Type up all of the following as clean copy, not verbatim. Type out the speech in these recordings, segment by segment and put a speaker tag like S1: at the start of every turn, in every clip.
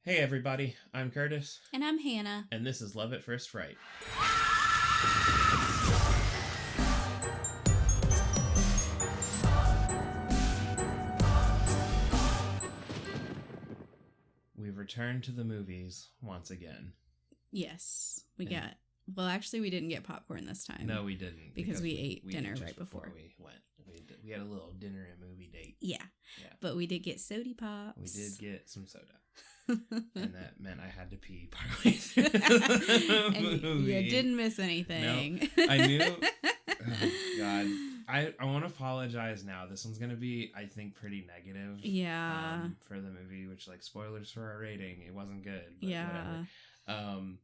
S1: Hey everybody, I'm Curtis.
S2: And I'm Hannah.
S1: And this is Love at First Fright. We've returned to the movies once again.
S2: Yes, we got... Well, actually, we didn't get popcorn this time.
S1: No, we didn't.
S2: Because we ate dinner right before.
S1: We went. We had a little dinner and movie date.
S2: Yeah. But we did get soda pops.
S1: We did get some soda. And that meant I had to pee partway through the movie.
S2: You didn't miss anything.
S1: No, I knew. Oh, God. I want to apologize now. This one's going to be, I think, pretty negative.
S2: Yeah.
S1: For the movie, which, like, spoilers for our rating. It wasn't good. But
S2: yeah.
S1: whatever.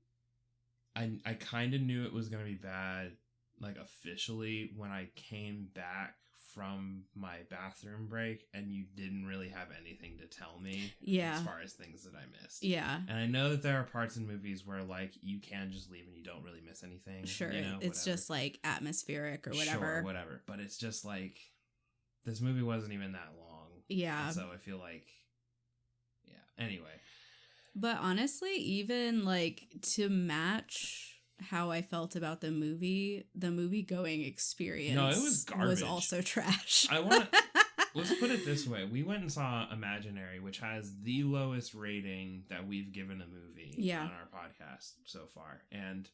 S1: I kind of knew it was going to be bad, like, officially when I came back from my bathroom break and you didn't really have anything to tell me as far as things that I missed.
S2: Yeah.
S1: And I know that there are parts in movies where, like, you can just leave and you don't really miss anything.
S2: Sure.
S1: You know,
S2: it's just, like, atmospheric or whatever.
S1: Sure, whatever. But it's just, like, this movie wasn't even that long.
S2: Yeah.
S1: And so I feel like, yeah. Anyway.
S2: But honestly, even, like, to match how I felt about the movie going experience
S1: it was garbage.
S2: Was also trash.
S1: Let's put it this way. We went and saw Imaginary, which has the lowest rating that we've given a movie on our podcast so far. And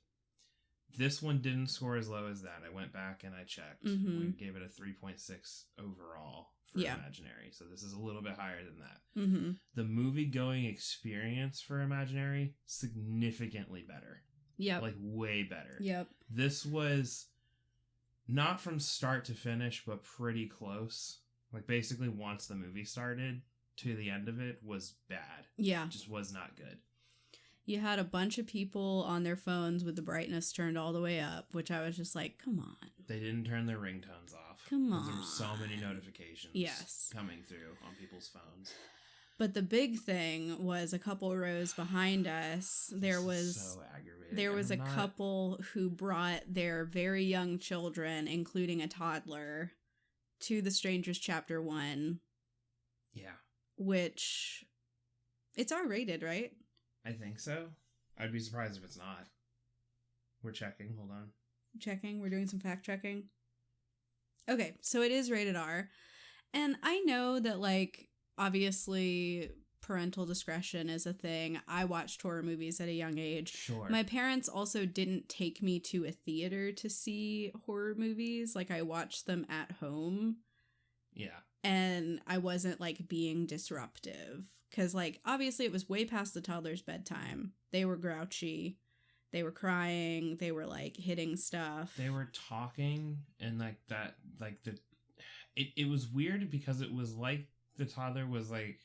S1: this one didn't score as low as that. I went back and I checked. Mm-hmm. We gave it a 3.6 overall for Imaginary. So this is a little bit higher than that.
S2: Mm-hmm. The
S1: movie-going experience for Imaginary, significantly better.
S2: Yep.
S1: Like, way better.
S2: Yep.
S1: This was not from start to finish, but pretty close. Like, basically, once the movie started to the end of it was bad.
S2: Yeah.
S1: It just was not good.
S2: You had a bunch of people on their phones with the brightness turned all the way up, which I was just like, come on.
S1: They didn't turn their ringtones off.
S2: Come on.
S1: There were so many notifications coming through on people's phones.
S2: But the big thing was a couple rows behind us. There was
S1: so aggravating.
S2: There was a couple who brought their very young children, including a toddler, to The Strangers Chapter 1.
S1: Yeah.
S2: Which, it's R-rated, right?
S1: I think so. I'd be surprised if it's not. We're checking. Hold on.
S2: Checking. We're doing some fact checking. Okay, so it is rated R. And I know that, like, obviously parental discretion is a thing. I watched horror movies at a young age.
S1: Sure.
S2: My parents also didn't take me to a theater to see horror movies. Like, I watched them at home.
S1: Yeah.
S2: And I wasn't, like, being disruptive. Because, like, obviously it was way past the toddler's bedtime. They were grouchy. They were crying. They were, like, hitting stuff.
S1: They were talking and, like, that, like, it was weird because it was like the toddler was, like,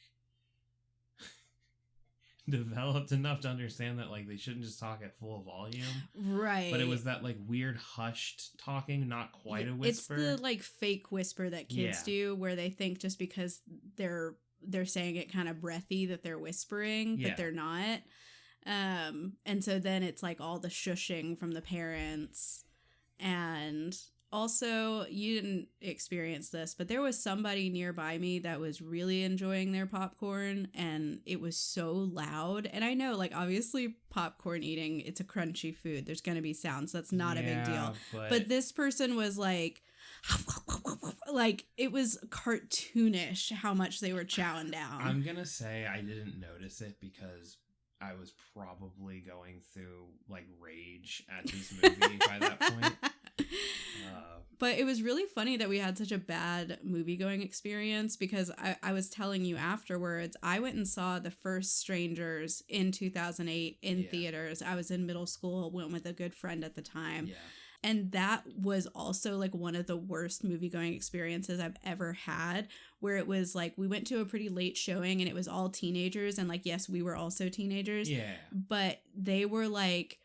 S1: developed enough to understand that, like, they shouldn't just talk at full volume.
S2: Right.
S1: But it was that, like, weird hushed talking, not quite a whisper.
S2: It's the, like, fake whisper that kids do where they think just because they're saying it kind of breathy that they're whispering, but they're not. And so then it's, like, all the shushing from the parents. And also, you didn't experience this, but there was somebody nearby me that was really enjoying their popcorn, and it was so loud. And I know, like, obviously popcorn eating, it's a crunchy food. There's going to be sounds. That's not a big deal. But this person was like it was cartoonish how much they were chowing down.
S1: I'm going to say I didn't notice it because I was probably going through, like, rage at this movie by that point.
S2: But it was really funny that we had such a bad movie-going experience because I was telling you afterwards, I went and saw the first Strangers in 2008 in theaters. I was in middle school, went with a good friend at the time.
S1: Yeah.
S2: And that was also, like, one of the worst movie-going experiences I've ever had, where it was, like, we went to a pretty late showing and it was all teenagers. And, like, yes, we were also teenagers.
S1: Yeah.
S2: But they were, like,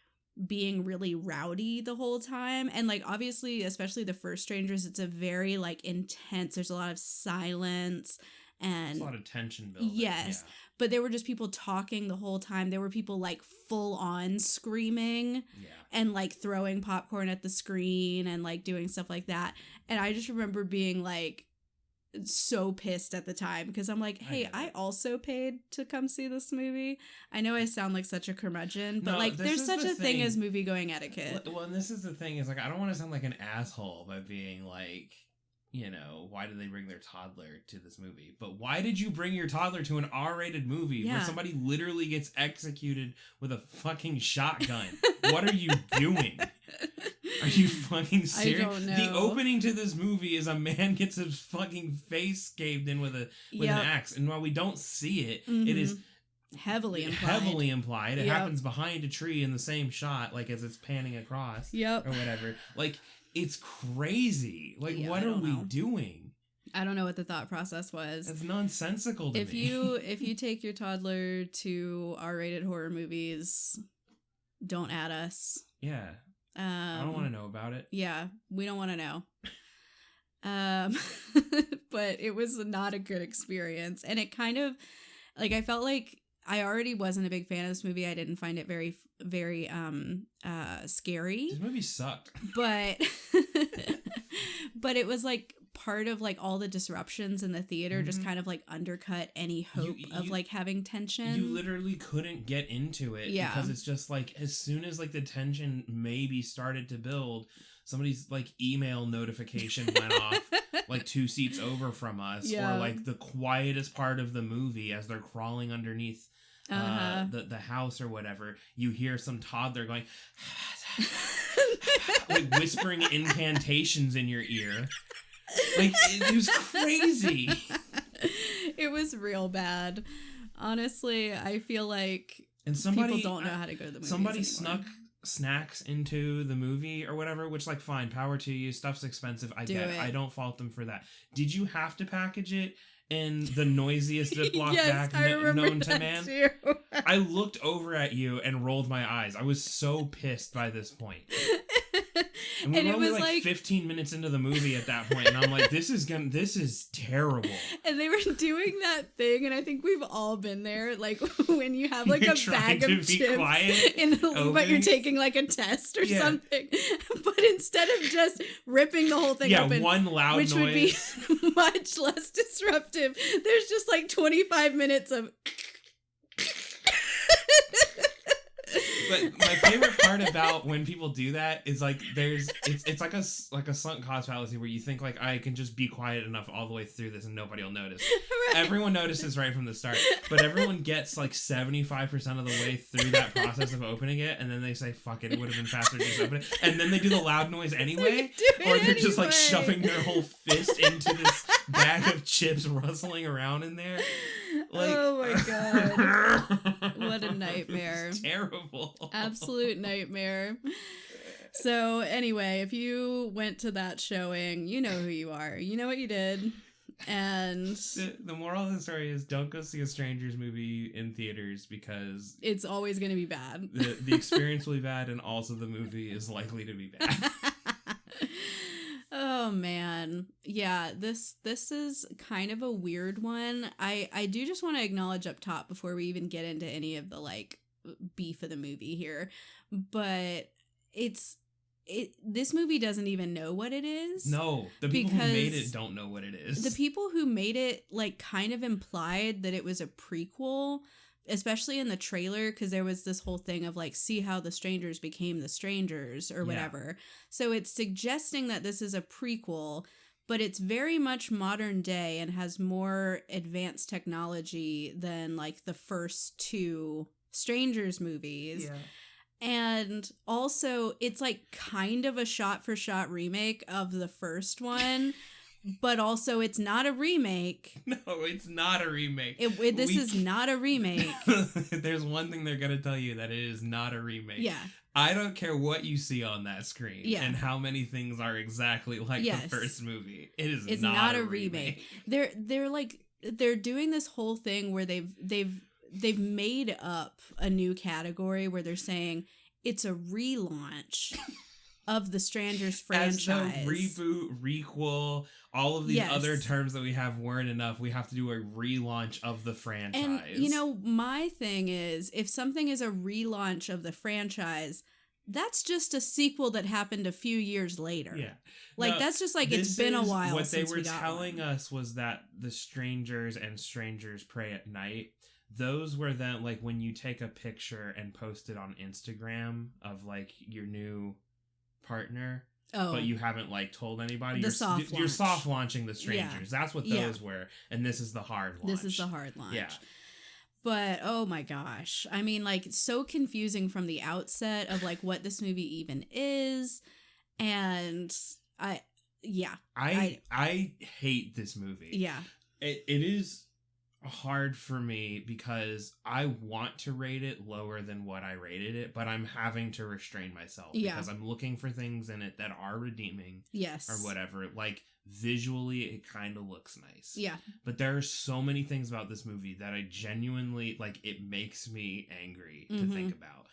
S2: being really rowdy the whole time. And, like, obviously, especially the first Strangers, it's a very, like, intense, there's a lot of silence and
S1: there's a lot of tension building.
S2: Yes. But there were just people talking the whole time. There were people, like, full on screaming and, like, throwing popcorn at the screen and, like, doing stuff like that. And I just remember being like, so pissed at the time because I'm like, hey, I also paid to come see this movie. I know I sound like such a curmudgeon, but like there's such a thing as movie going etiquette.
S1: Well, and this is the thing is like I don't want to sound like an asshole by being like, you know, why did they bring their toddler to this movie? But why did you bring your toddler to an R-rated movie where somebody literally gets executed with a fucking shotgun? What are you doing? Are you fucking serious? I don't know. The opening to this movie is a man gets his fucking face caved in with an axe. And while we don't see it, it is
S2: heavily
S1: implied. It happens behind a tree in the same shot, like as it's panning across or whatever. Like, it's crazy. Like, what are we doing?
S2: I don't know what the thought process was.
S1: It's nonsensical to me.
S2: If you take your toddler to R-rated horror movies, don't add us.
S1: Yeah. I don't want to know about it.
S2: Yeah, we don't want to know. But it was not a good experience. And it kind of, like, I felt like I already wasn't a big fan of this movie. I didn't find it very, very scary.
S1: This movie sucked.
S2: But it was like part of like all the disruptions in the theater just kind of like undercut any hope of like having tension.
S1: You literally couldn't get into it because it's just like as soon as like the tension maybe started to build, somebody's like email notification went off like 2 seats over from us or like the quietest part of the movie as they're crawling underneath the house or whatever, you hear some toddler going like whispering incantations in your ear. Like, it was crazy.
S2: It was real bad. Honestly, I feel like people don't know how to go to the movies
S1: Somebody
S2: anymore.
S1: snuck snacks into the movie or whatever, which, like, fine, power to you. Stuff's expensive. I get it. I don't fault them for that. Did you have to package it in the noisiest Ziploc bag known to man?
S2: Too.
S1: I looked over at you and rolled my eyes. I was so pissed by this point. And we were only like 15 minutes into the movie at that point, and I'm like, this is terrible.
S2: And they were doing that thing, and I think we've all been there, like when you have like a bag of chips but you're taking like a test or something. But instead of just ripping the whole thing open,
S1: one loud
S2: which
S1: noise,
S2: would be much less disruptive, there's just like 25 minutes of
S1: But my favorite part about when people do that is like it's like a sunk cost fallacy where you think like I can just be quiet enough all the way through this and nobody will notice. Right. Everyone notices right from the start, but everyone gets like 75% of the way through that process of opening it, and then they say fuck it would have been faster to just open it, and then they do the loud noise anyway, or they're just like shoving their whole fist into this bag of chips rustling around in there. Like,
S2: oh my god. What a nightmare.
S1: It's terrible.
S2: Absolute nightmare. So anyway, if you went to that showing, you know who you are. You know what you did. And
S1: the moral of the story is don't go see a Strangers movie in theaters because
S2: it's always going to be bad.
S1: The experience will be bad, and also the movie is likely to be bad.
S2: Oh man. Yeah, this is kind of a weird one. I do just want to acknowledge up top before we even get into any of the like beef of the movie here, but this movie doesn't even know what it is.
S1: No, the people who made it don't know what it is.
S2: The people who made it like kind of implied that it was a prequel, especially in the trailer, because there was this whole thing of like, see how the strangers became the strangers or whatever. So it's suggesting that this is a prequel, but it's very much modern day and has more advanced technology than like the first 2 Strangers movies. Yeah. And also it's like kind of a shot for shot remake of the first one. But also, it's not a remake.
S1: No, it's not a remake.
S2: This is not a remake.
S1: There's one thing they're going to tell you, that it is not a remake.
S2: Yeah.
S1: I don't care what you see on that screen and how many things are exactly like the first movie. It's not a remake.
S2: They're doing this whole thing where they've made up a new category where they're saying it's a relaunch of the Strangers franchise.
S1: As though reboot, requel, all of these other terms that we have weren't enough. We have to do a relaunch of the franchise.
S2: And, you know, my thing is, if something is a relaunch of the franchise, that's just a sequel that happened a few years later.
S1: Yeah.
S2: Like, that's just like, it's been a while
S1: what
S2: since
S1: they were telling us was that the Strangers and Strangers Pray at Night, those were then, like, when you take a picture and post it on Instagram of, like, your new partner, but you haven't, like, told anybody. You're soft launching the Strangers. Yeah. That's what those were. And this is the hard launch.
S2: This is the hard launch.
S1: Yeah.
S2: But, oh my gosh. I mean, like, so confusing from the outset of, like, what this movie even is. And I
S1: hate this movie.
S2: Yeah.
S1: It is hard for me because I want to rate it lower than what I rated it, but I'm having to restrain myself because I'm looking for things in it that are redeeming.
S2: Yes.
S1: Or whatever. Like, visually, it kind of looks nice.
S2: Yeah.
S1: But there are so many things about this movie that I genuinely, like, it makes me angry to think about.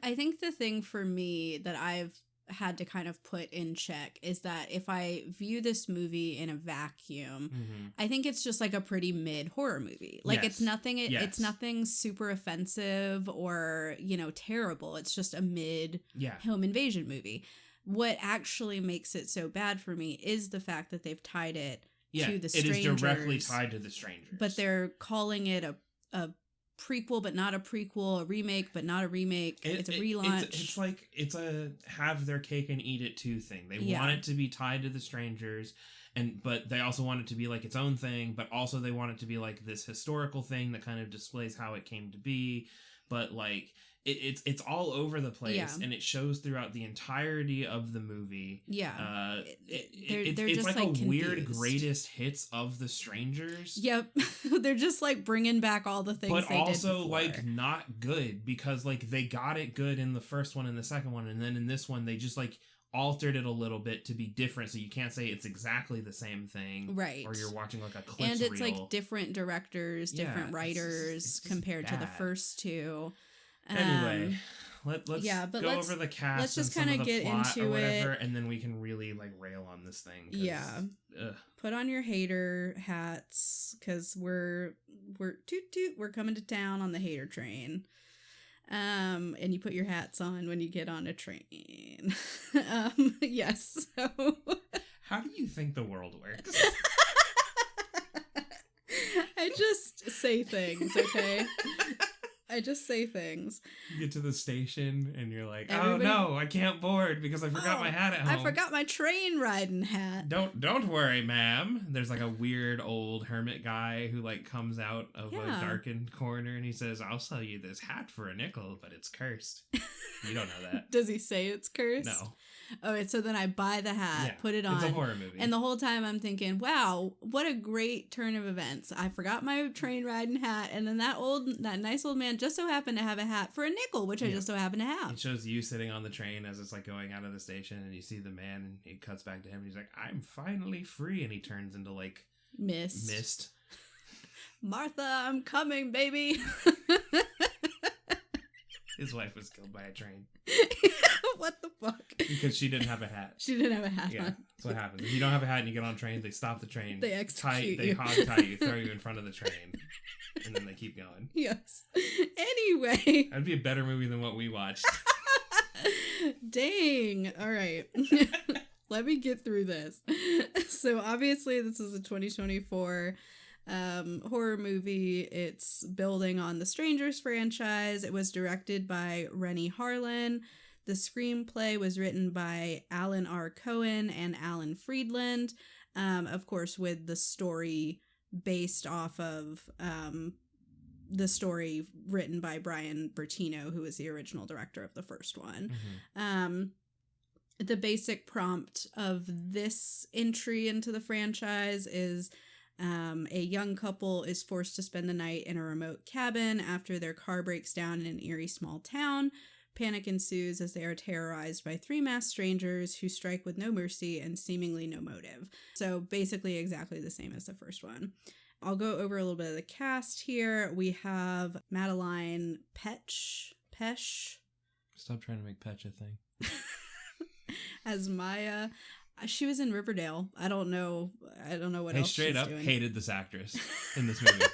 S2: I think the thing for me that I've had to kind of put in check is that if I view this movie in a vacuum, I think it's just like a pretty mid horror movie. Like, it's nothing super offensive or, you know, terrible. It's just a mid home invasion movie. What actually makes it so bad for me is the fact that they've tied it to the Strangers. It is directly tied to the Strangers. But they're calling it a prequel, but not a prequel, a remake, but not a remake. It's a relaunch.
S1: It's like, it's a have their cake and eat it too thing. They want it to be tied to the Strangers, but they also want it to be like its own thing, but also they want it to be like this historical thing that kind of displays how it came to be. But like, it's all over the place, and it shows throughout the entirety of the movie. Yeah, they're it's like a confused. Weird greatest hits of the Strangers.
S2: Yep, they're just like bringing back all the things, but they also did
S1: like not good because like they got it good in the first one and the second one, and then in this one they just like altered it a little bit to be different, so you can't say it's exactly the same thing, right? Or you're watching like a clip,
S2: and it's like different directors, different writers it's compared to the first two.
S1: Anyway, let's go over the cast. Let's just kind of get into it, and then we can really like rail on this thing.
S2: Put on your hater hats because we're toot toot. We're coming to town on the hater train. And you put your hats on when you get on a train. Yes. So,
S1: how do you think the world works?
S2: I just say things, okay? I just say things.
S1: You get to the station and you're like, oh no, I can't board because I forgot my hat at home.
S2: I forgot my train riding hat.
S1: Don't worry, ma'am. There's like a weird old hermit guy who like comes out of a darkened corner and he says, I'll sell you this hat for a nickel, but it's cursed. You don't know that.
S2: Does he say it's cursed?
S1: No.
S2: Oh, so then I buy the hat, put it on.
S1: It's a horror movie.
S2: And the whole time I'm thinking, wow, what a great turn of events. I forgot my train riding hat, and then that nice old man just so happened to have a hat for a nickel, which I just so happened to have.
S1: It shows you sitting on the train as it's like going out of the station, and you see the man, and it cuts back to him, and he's like, I'm finally free, and he turns into like mist.
S2: Martha, I'm coming, baby.
S1: His wife was killed by a train.
S2: What the fuck?
S1: Because she didn't have a hat.
S2: She didn't have a hat on.
S1: That's what happens. If you don't have a hat and you get on a train, they stop the train.
S2: They execute you.
S1: They hog tie you, throw you in front of the train. And then they keep going.
S2: Yes. Anyway.
S1: That'd be a better movie than what we watched.
S2: Dang. All right. Let me get through this. So obviously this is a 2024 horror movie. It's building on the Strangers franchise. It was directed by Rennie Harlan. The screenplay was written by Alan R. Cohen and Alan Friedland, of course, with the story based off of the story written by Brian Bertino, who was the original director of the first one. The basic prompt of this entry into the franchise is a young couple is forced to spend the night in a remote cabin after their car breaks down in an eerie small town. Panic ensues as they are terrorized by three masked strangers who strike with no mercy and seemingly no motive. So basically exactly the same as the first one. I'll go over a little bit of the cast here. We have Madeline Pesh.
S1: Stop trying to make Petch a thing.
S2: As Maya. She was in Riverdale. I don't know what else
S1: straight
S2: she's
S1: up
S2: doing.
S1: Hated this actress in this movie.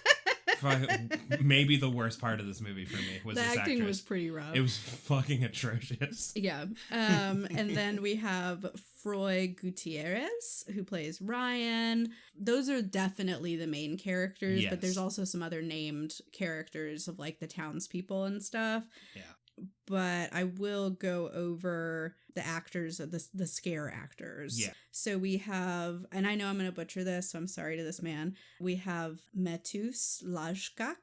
S1: maybe the worst part of this movie for me was
S2: the
S1: this
S2: acting
S1: actress.
S2: was pretty rough.
S1: It was fucking atrocious.
S2: Yeah. And then we have Froy Gutierrez, who plays Ryan. Those are definitely the main characters, but there's also some other named characters of like the townspeople and stuff.
S1: Yeah.
S2: But I will go over the actors, the scare actors.
S1: Yeah.
S2: So we have, and I know I'm going to butcher this, so I'm sorry to this man. We have Metus Lajkak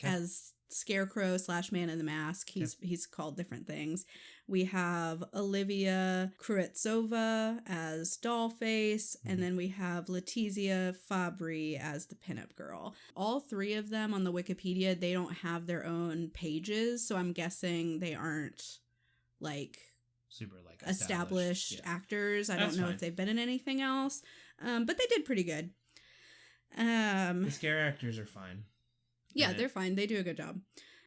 S2: as Scarecrow / Man in the Mask. He's called different things. We have Olivia Kruitsova as Dollface, and then we have Letizia Fabry as the pinup girl. All three of them on the Wikipedia, they don't have their own pages, so I'm guessing they aren't like
S1: super like
S2: established actors. I don't know if they've been in anything else, but they did pretty good.
S1: The scare actors are fine.
S2: Yeah, they're fine. They do a good job.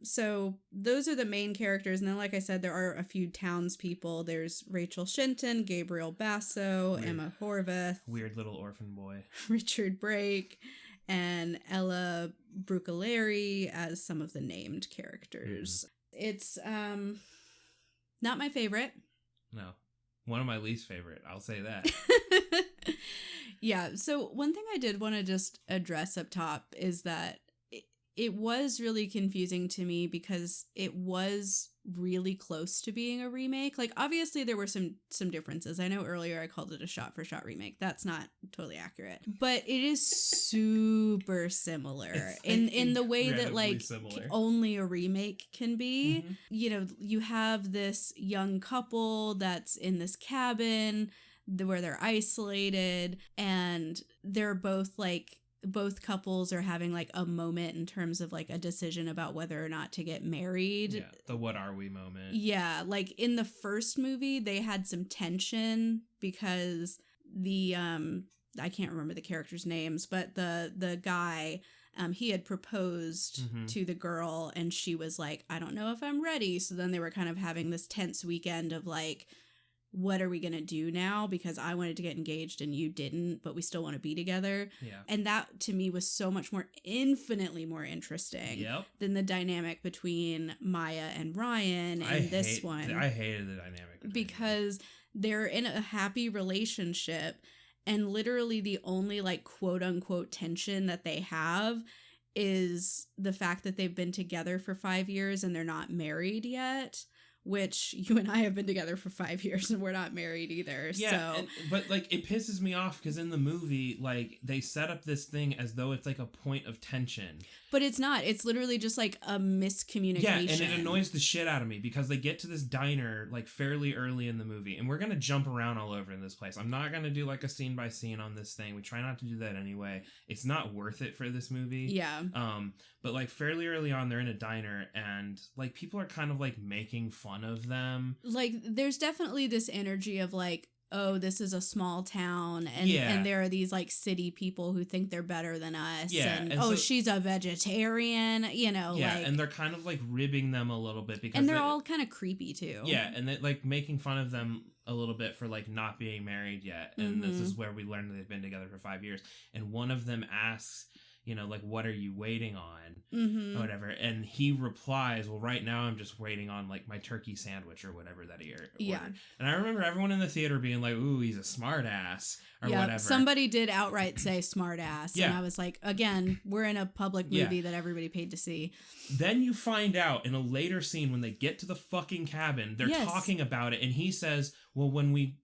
S2: So those are the main characters. And then, like I said, there are a few townspeople. There's Rachel Shinton, Gabriel Basso, Emma Horvath.
S1: Weird little orphan boy.
S2: Richard Brake, and Ella Brucaleri as some of the named characters. It's not my favorite.
S1: No. One of my least favorite. I'll say that.
S2: Yeah. So one thing I did want to just address up top is that it was really confusing to me because it was really close to being a remake. Like, obviously there were some differences. I know earlier I called it a shot-for-shot remake. That's not totally accurate. But it is super similar in the way that, like, only a remake can be. Mm-hmm. You know, you have this young couple that's in this cabin where they're isolated, and they're both, like, both couples are having like a moment in terms of like a decision about whether or not to get married.
S1: Yeah, the what are we moment.
S2: Yeah, like in the first movie they had some tension because the I can't remember the characters' names, but the guy he had proposed to the girl and she was like, I don't know if I'm ready. So then they were kind of having this tense weekend of like, what are we going to do now? Because I wanted to get engaged and you didn't, but we still want to be together. Yeah. And that to me was so much more, infinitely more interesting than the dynamic between Maya and Ryan in this one.
S1: I hated the dynamic.
S2: Because they're in a happy relationship and literally the only like quote unquote tension that they have is the fact that they've been together for 5 years and they're not married yet. Which you and I have been together for 5 years and we're not married either. Yeah, so.
S1: But like it pisses me off because in the movie, like they set up this thing as though it's like a point of tension.
S2: But it's not. It's literally just like a miscommunication.
S1: Yeah, and it annoys the shit out of me because they get to this diner like fairly early in the movie, and we're gonna jump around all over in this place. I'm not gonna do like a scene by scene on this thing. We try not to do that anyway. It's not worth it for this movie.
S2: Yeah.
S1: But like fairly early on, they're in a diner, and like people are kind of like making fun of them.
S2: Like there's definitely this energy of like, oh, this is a small town and there are these like city people who think they're better than us. Yeah. And oh, so, she's a vegetarian, you know.
S1: Yeah,
S2: like,
S1: and they're kind of like ribbing them a little bit because
S2: and they're all kind of creepy too.
S1: Yeah, and they like making fun of them a little bit for like not being married yet. And this is where we learn that they've been together for 5 years. And one of them asks, you know, like, what are you waiting on? Or whatever. And he replies, well, right now I'm just waiting on, like, my turkey sandwich or whatever that he ordered. Yeah. And I remember everyone in the theater being like, ooh, he's a smart ass or whatever.
S2: Somebody did outright say smart ass. And I was like, again, we're in a public movie that everybody paid to see.
S1: Then you find out in a later scene when they get to the fucking cabin, they're talking about it. And he says, well, when we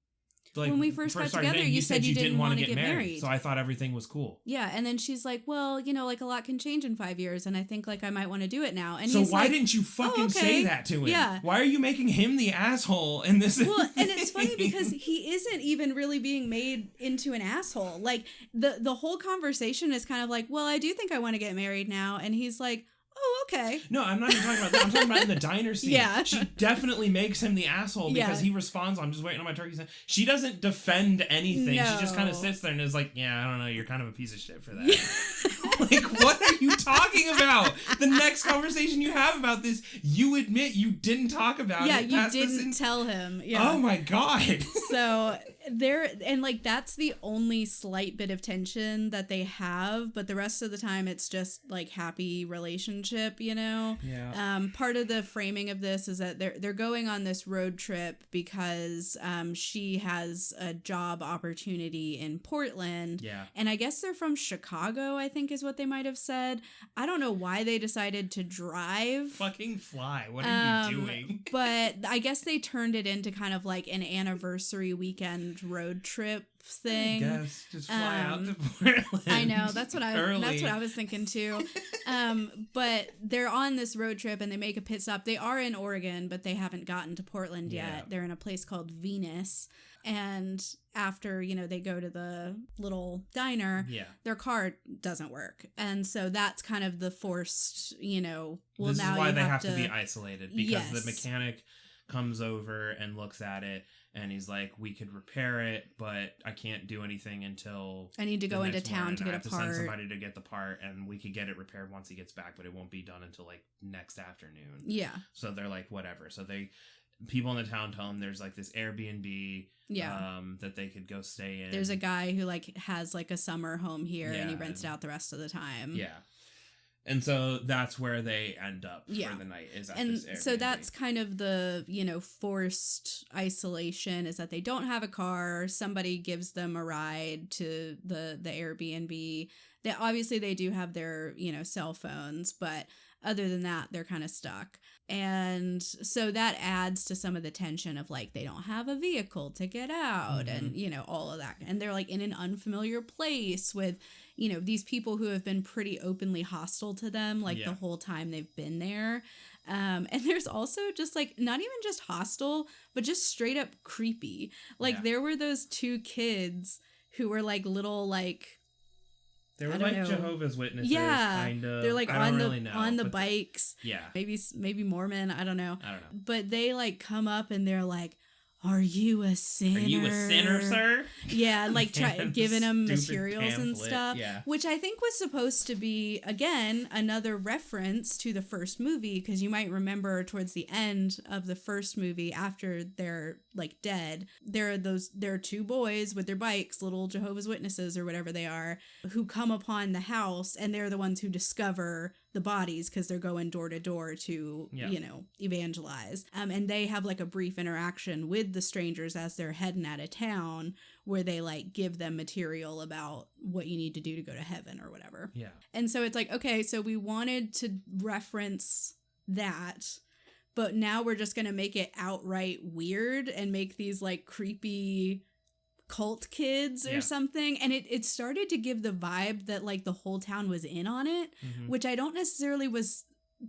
S1: first got together, you said you didn't want to get married. So I thought everything was cool.
S2: Yeah. And then she's like, well, you know, like a lot can change in 5 years. And I think like I might want to do it now. And
S1: so why didn't you fucking say that to him? Yeah. Why are you making him the asshole in this?
S2: Well, and it's funny because he isn't even really being made into an asshole. Like the whole conversation is kind of like, well, I do think I want to get married now. And he's like, oh, okay.
S1: No, I'm not even talking about that. I'm talking about in the diner scene. Yeah. She definitely makes him the asshole because he responds, I'm just waiting on my turkey sandwich. She doesn't defend anything. No. She just kind of sits there and is like, yeah, I don't know. You're kind of a piece of shit for that. Like, what are you talking about? The next conversation you have about this, you admit you didn't talk about it.
S2: Yeah, you didn't tell him. Yeah.
S1: Oh my God.
S2: So like that's the only slight bit of tension that they have, but the rest of the time it's just like happy relationship, you know. Part of the framing of this is that they're going on this road trip because she has a job opportunity in Portland, and I guess they're from Chicago, I think is what they might have said. I don't know why they decided to drive.
S1: Fucking fly, what are you doing?
S2: But I guess they turned it into kind of like an anniversary weekend road trip thing.
S1: I guess just fly out to Portland.
S2: I know, that's what I was thinking too. But they're on this road trip and they make a pit stop. They are in Oregon, but they haven't gotten to Portland yet. They're in a place called Venus. And after, you know, they go to the little diner, their car doesn't work. And so that's kind of the forced, you know, well, this now is why
S1: they have to be isolated, because the mechanic comes over and looks at it. And he's like, we could repair it, but I can't do anything until
S2: I need to go into town to get a part.
S1: I have to send somebody to get the part, and we could get it repaired once he gets back, but it won't be done until like next afternoon.
S2: Yeah.
S1: So they're like, whatever. So people in the town tell him there's like this Airbnb that they could go stay in.
S2: There's a guy who like has like a summer home here, and he rents it out the rest of the time.
S1: Yeah. And so that's where they end up for the night, is at this Airbnb.
S2: And so that's kind of the, you know, forced isolation, is that they don't have a car. Somebody gives them a ride to the Airbnb. They do have their, you know, cell phones, but other than that, they're kind of stuck. And so that adds to some of the tension of like, they don't have a vehicle to get out and, you know, all of that. And they're like in an unfamiliar place with, you know, these people who have been pretty openly hostile to them, like the whole time they've been there. And there's also just like, not even just hostile, but just straight up creepy. Like there were those two kids who were like little, like,
S1: they were like Jehovah's Witnesses, kind of.
S2: They're like on the bikes.
S1: Yeah.
S2: Maybe Mormon. I don't know. But they like come up and they're like, "Are you a sinner?
S1: Are you a sinner, sir?"
S2: Yeah, like giving them materials
S1: pamphlet.
S2: and stuff, which I think was supposed to be, again, another reference to the first movie, because you might remember towards the end of the first movie, after they're like dead, there are two boys with their bikes, little Jehovah's Witnesses or whatever they are, who come upon the house, and they're the ones who discover the bodies because they're going door to door to, you know, evangelize. And they have like a brief interaction with the strangers as they're heading out of town, where they like give them material about what you need to do to go to heaven or whatever.
S1: Yeah.
S2: And so it's like, okay, so we wanted to reference that, but now we're just going to make it outright weird and make these like creepy cult kids or something. And it started to give the vibe that like the whole town was in on it, which I don't necessarily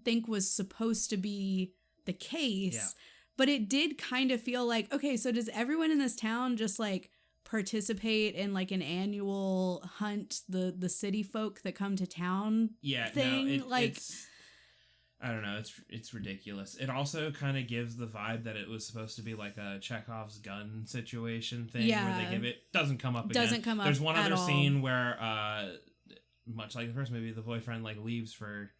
S2: think was supposed to be the case, but it did kind of feel like, okay, so does everyone in this town just like participate in like an annual hunt, the city folk that come to town thing?
S1: No, it's I don't know. It's ridiculous. It also kind of gives the vibe that it was supposed to be like a Chekhov's gun situation thing, where they give it doesn't come up again.
S2: Doesn't come up.
S1: There's one other scene where, much like the first movie, the boyfriend like leaves for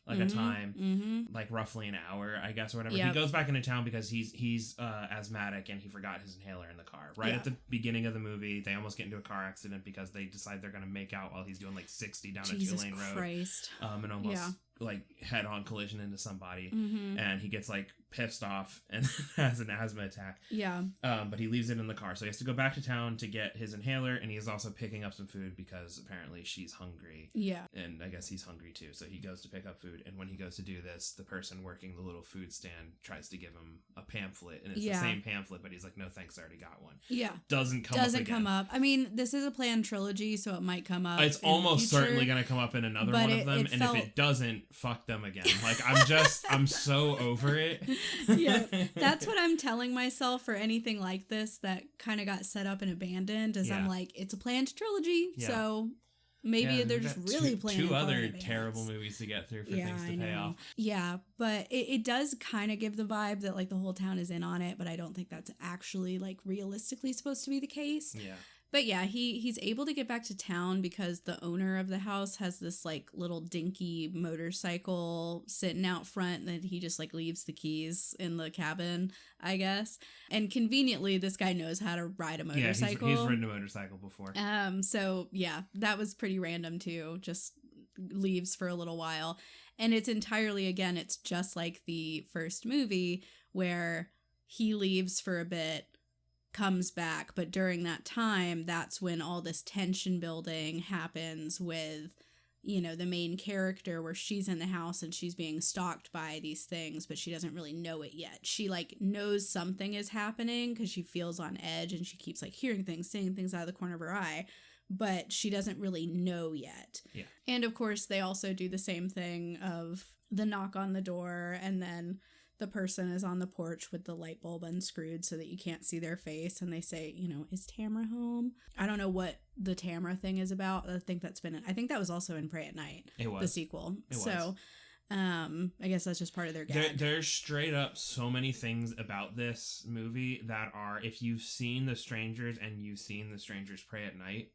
S1: like a time, like roughly an hour, I guess, or whatever. He goes back into town because he's asthmatic and he forgot his inhaler in the car. Right at the beginning of the movie, they almost get into a car accident because they decide they're going to make out while he's doing like 60 down a 2-lane road. And almost like head-on collision into somebody, and he gets like pissed off and has an asthma attack. But he leaves it in the car, so he has to go back to town to get his inhaler, and he is also picking up some food because apparently she's hungry. And I guess he's hungry too, so he goes to pick up food, and when he goes to do this, the person working the little food stand tries to give him a pamphlet, and it's the same pamphlet, but he's like, no thanks, I already got one. Doesn't come up.
S2: I mean, this is a planned trilogy, so it might come up.
S1: It's almost certainly going to come up in another one of them, and if it doesn't, fuck them again. Like, I'm so over it.
S2: That's what I'm telling myself for anything like this that kind of got set up and abandoned, is I'm like, it's a planned trilogy, so maybe they're just really planning
S1: two other terrible movies to get through for things to pay off.
S2: But it does kind of give the vibe that like the whole town is in on it, but I don't think that's actually like realistically supposed to be the case. But yeah, he's able to get back to town because the owner of the house has this like little dinky motorcycle sitting out front that he just like leaves the keys in the cabin, I guess. And conveniently, this guy knows how to ride a motorcycle.
S1: Yeah, he's ridden a motorcycle before.
S2: So yeah, that was pretty random too. Just leaves for a little while. And it's entirely, again, it's just like the first movie where he leaves for a bit, comes back, but during that time, that's when all this tension building happens with, you know, the main character, where she's in the house and she's being stalked by these things, but she doesn't really know it yet. She like knows something is happening because she feels on edge and she keeps like hearing things, seeing things out of the corner of her eye, but she doesn't really know yet.
S1: Yeah.
S2: And of course, they also do the same thing of the knock on the door, and then the person is on the porch with the light bulb unscrewed so that you can't see their face. And they say, you know, is Tamara home? I don't know what the Tamara thing is about. I think that was also in Pray at Night.
S1: It was.
S2: The sequel. So, I guess that's just part of their gag.
S1: There's straight up so many things about this movie that are, if you've seen The Strangers and you've seen The Strangers Pray at Night,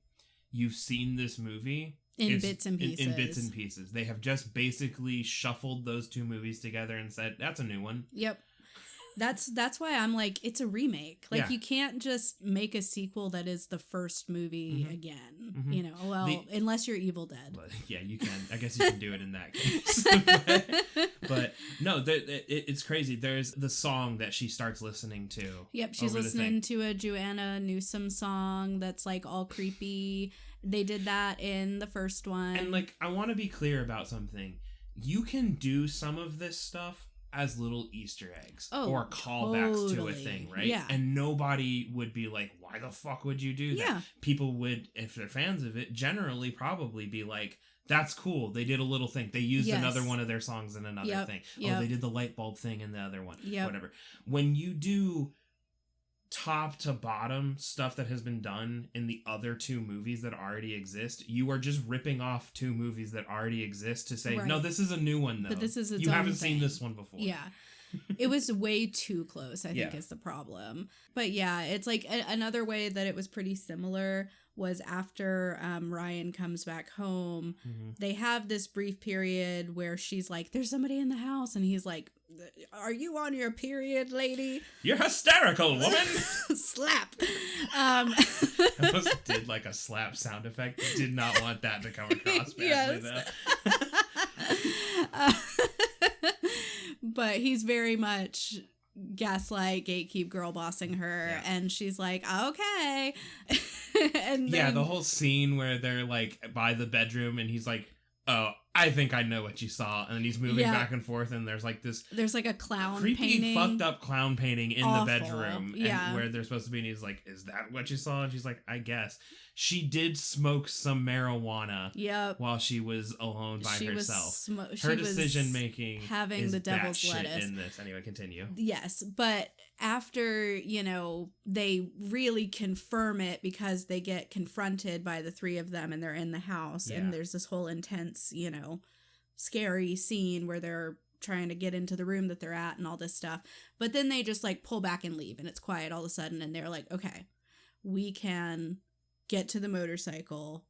S1: you've seen this movie.
S2: In bits and pieces.
S1: In bits and pieces. They have just basically shuffled those two movies together and said, that's a new one.
S2: Yep. That's why I'm like, it's a remake. Like, you can't just make a sequel that is the first movie again. You know, well, unless you're Evil Dead.
S1: But, yeah, you can. I guess you can do it in that case. but no, it's crazy. There's the song that she starts listening to.
S2: Yep, she's listening to a Joanna Newsom song that's like all creepy. They did that in the first one.
S1: And like, I want to be clear about something. You can do some of this stuff as little Easter eggs or callbacks to a thing, right?
S2: Yeah.
S1: And nobody would be like, why the fuck would you do that?
S2: Yeah.
S1: People would, if they're fans of it, generally probably be like, that's cool. They did a little thing. They used another one of their songs in another thing. Oh, they did the light bulb thing in the other one. Whatever. When you do top to bottom stuff that has been done in the other two movies that already exist, you are just ripping off two movies that already exist to say, no, this is a new one though.
S2: But this is its
S1: you
S2: own
S1: haven't
S2: thing.
S1: seen this one before.
S2: Yeah. It was way too close, I think is the problem. But yeah, it's like another way that it was pretty similar was after Ryan comes back home, they have this brief period where she's like, there's somebody in the house, and he's like, are you on your period, lady?
S1: You're hysterical, woman.
S2: Slap.
S1: I almost did like a slap sound effect. Did not want that to come across badly though.
S2: But he's very much gaslight, gatekeep, girl bossing her, and she's like, okay. And then,
S1: the whole scene where they're like by the bedroom and he's like, oh, I think I know what you saw, and then he's moving back and forth, and there's like
S2: a clown
S1: creepy
S2: painting.
S1: Fucked up clown painting in
S2: Awful.
S1: the bedroom, and where they're supposed to be, and he's like, is that what you saw? And she's like, I guess. She did smoke some marijuana while she was alone by herself. Her decision making
S2: having
S1: is
S2: the devil's lettuce
S1: in this. Anyway, continue.
S2: Yes, but after, they really confirm it because they get confronted by the three of them and they're in the house and there's this whole intense, scary scene where they're trying to get into the room that they're at and all this stuff. But then they just like pull back and leave and it's quiet all of a sudden and they're like, okay, we can get to the motorcycle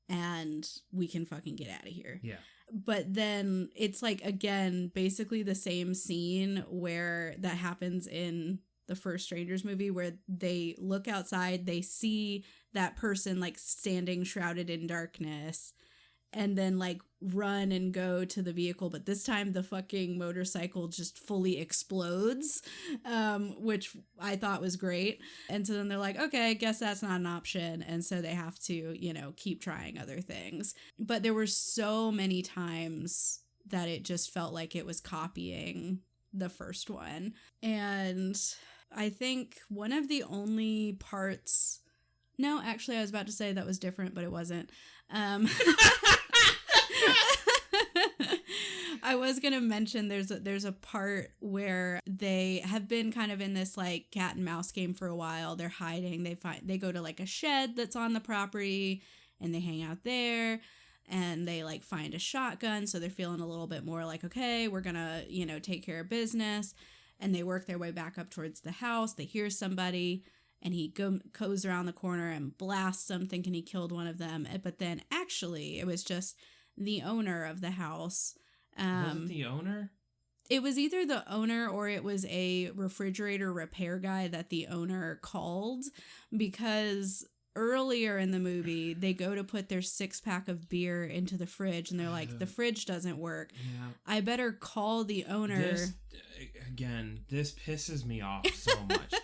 S2: and we can fucking get out of here.
S1: Yeah.
S2: But then it's like, again, basically the same scene where that happens in the first Strangers movie where they look outside, they see that person like standing shrouded in darkness and then like run and go to the vehicle. But this time the fucking motorcycle just fully explodes, which I thought was great. And so then they're like, okay, I guess that's not an option. And so they have to, keep trying other things. But there were so many times that it just felt like it was copying the first one. And I think one of the only parts... No, actually, I was about to say that was different, but it wasn't. I was going to mention there's a part where they have been kind of in this like cat and mouse game for a while. They're hiding. They go to like a shed that's on the property and they hang out there and they like find a shotgun. So they're feeling a little bit more like, okay, we're going to, take care of business. And they work their way back up towards the house. They hear somebody. and he goes around the corner and blasts them thinking he killed one of them. But then actually it was just the owner of the house.
S1: Was it the owner?
S2: It was either the owner or it was a refrigerator repair guy that the owner called, because earlier in the movie, they go to put their 6-pack of beer into the fridge and they're like, the fridge doesn't work. Yeah. I better call the owner.
S1: This pisses me off so much.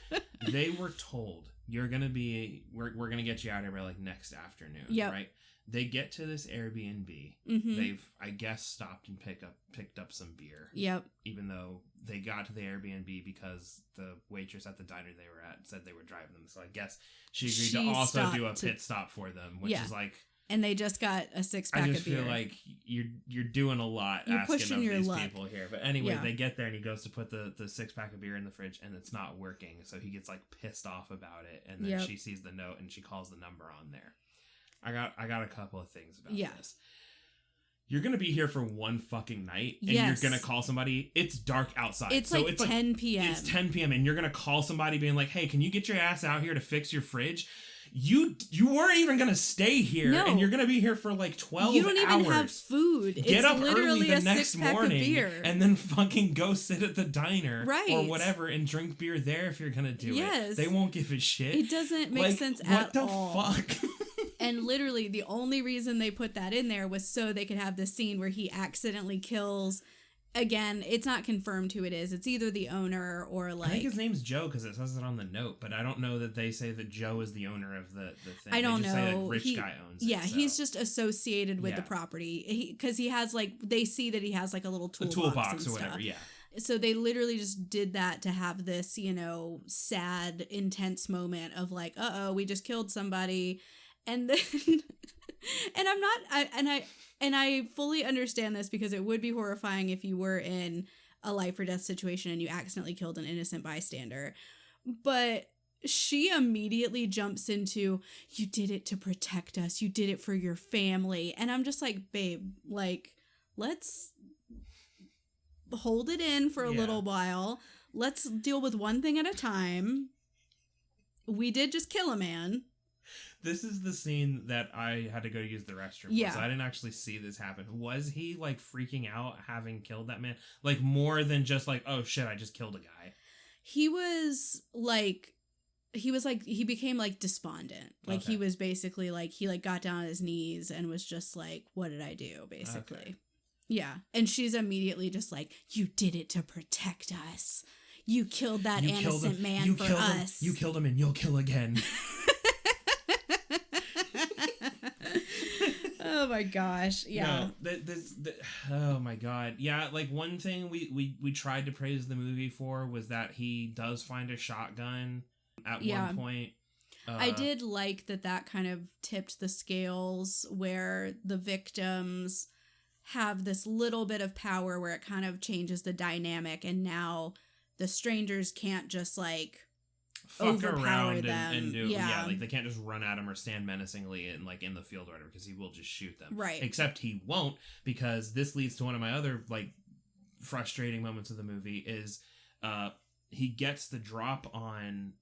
S1: They were told, we're going to get you out here by like next afternoon, right? They get to this Airbnb. Mm-hmm. They've, I guess, stopped and picked up some beer.
S2: Yep.
S1: Even though they got to the Airbnb because the waitress at the diner they were at said they were driving them. So I guess she agreed to also do a pit stop for them, which is like. And
S2: they just got a 6-pack of beer.
S1: I just feel like you're doing a lot asking of these people here. But anyway, they get there and he goes to put the 6-pack of beer in the fridge and it's not working. So he gets like pissed off about it. And then she sees the note and she calls the number on there. I got a couple of things about this. You're going to be here for one fucking night and you're going to call somebody. It's dark outside.
S2: It's like 10 p.m.
S1: It's 10 p.m. and you're going to call somebody being like, hey, can you get your ass out here to fix your fridge? You weren't even going to stay here and you're going to be here for like 12 hours.
S2: You don't even have food.
S1: Get up early the next morning and then fucking go sit at the diner or whatever and drink beer there if you're going to do it. They won't give a shit.
S2: It doesn't make sense at all.
S1: What the fuck?
S2: And literally the only reason they put that in there was so they could have the scene where he accidentally kills. Again, it's not confirmed who it is. It's either the owner or like...
S1: I think his name's Joe because it says it on the note, but I don't know that they say that Joe is the owner of the thing.
S2: I don't know.
S1: Say like rich guy owns it.
S2: Yeah, so. He's just associated with the property because he has like... They see that he has like a little toolbox
S1: or whatever, yeah.
S2: So they literally just did that to have this, sad, intense moment of like, we just killed somebody. And then... And I fully understand this because it would be horrifying if you were in a life or death situation and you accidentally killed an innocent bystander. But she immediately jumps into, you did it to protect us. You did it for your family. And I'm just like, babe, like, let's hold it in for a little while. Let's deal with one thing at a time. We did just kill a man.
S1: This is the scene that I had to go use the restroom.
S2: Yeah.
S1: So I didn't actually see this happen. Was he like freaking out having killed that man? Like more than just like, oh shit, I just killed a guy.
S2: He became like despondent. Like he was basically like, he like got down on his knees and was just like, what did I do? Basically. Okay. Yeah. And she's immediately just like, you did it to protect us. You killed that innocent man for us.
S1: You killed him and you'll kill again.
S2: Oh my gosh. Yeah.
S1: No, oh my god. Yeah, like one thing we tried to praise the movie for was that he does find a shotgun at one point.
S2: I did like that kind of tipped the scales where the victims have this little bit of power where it kind of changes the dynamic and now the strangers can't just like
S1: fuck around and do like they can't just run at him or stand menacingly and like in the field or whatever because he will just shoot them,
S2: right? Except
S1: he won't, because this leads to one of my other like frustrating moments of the movie is he gets the drop on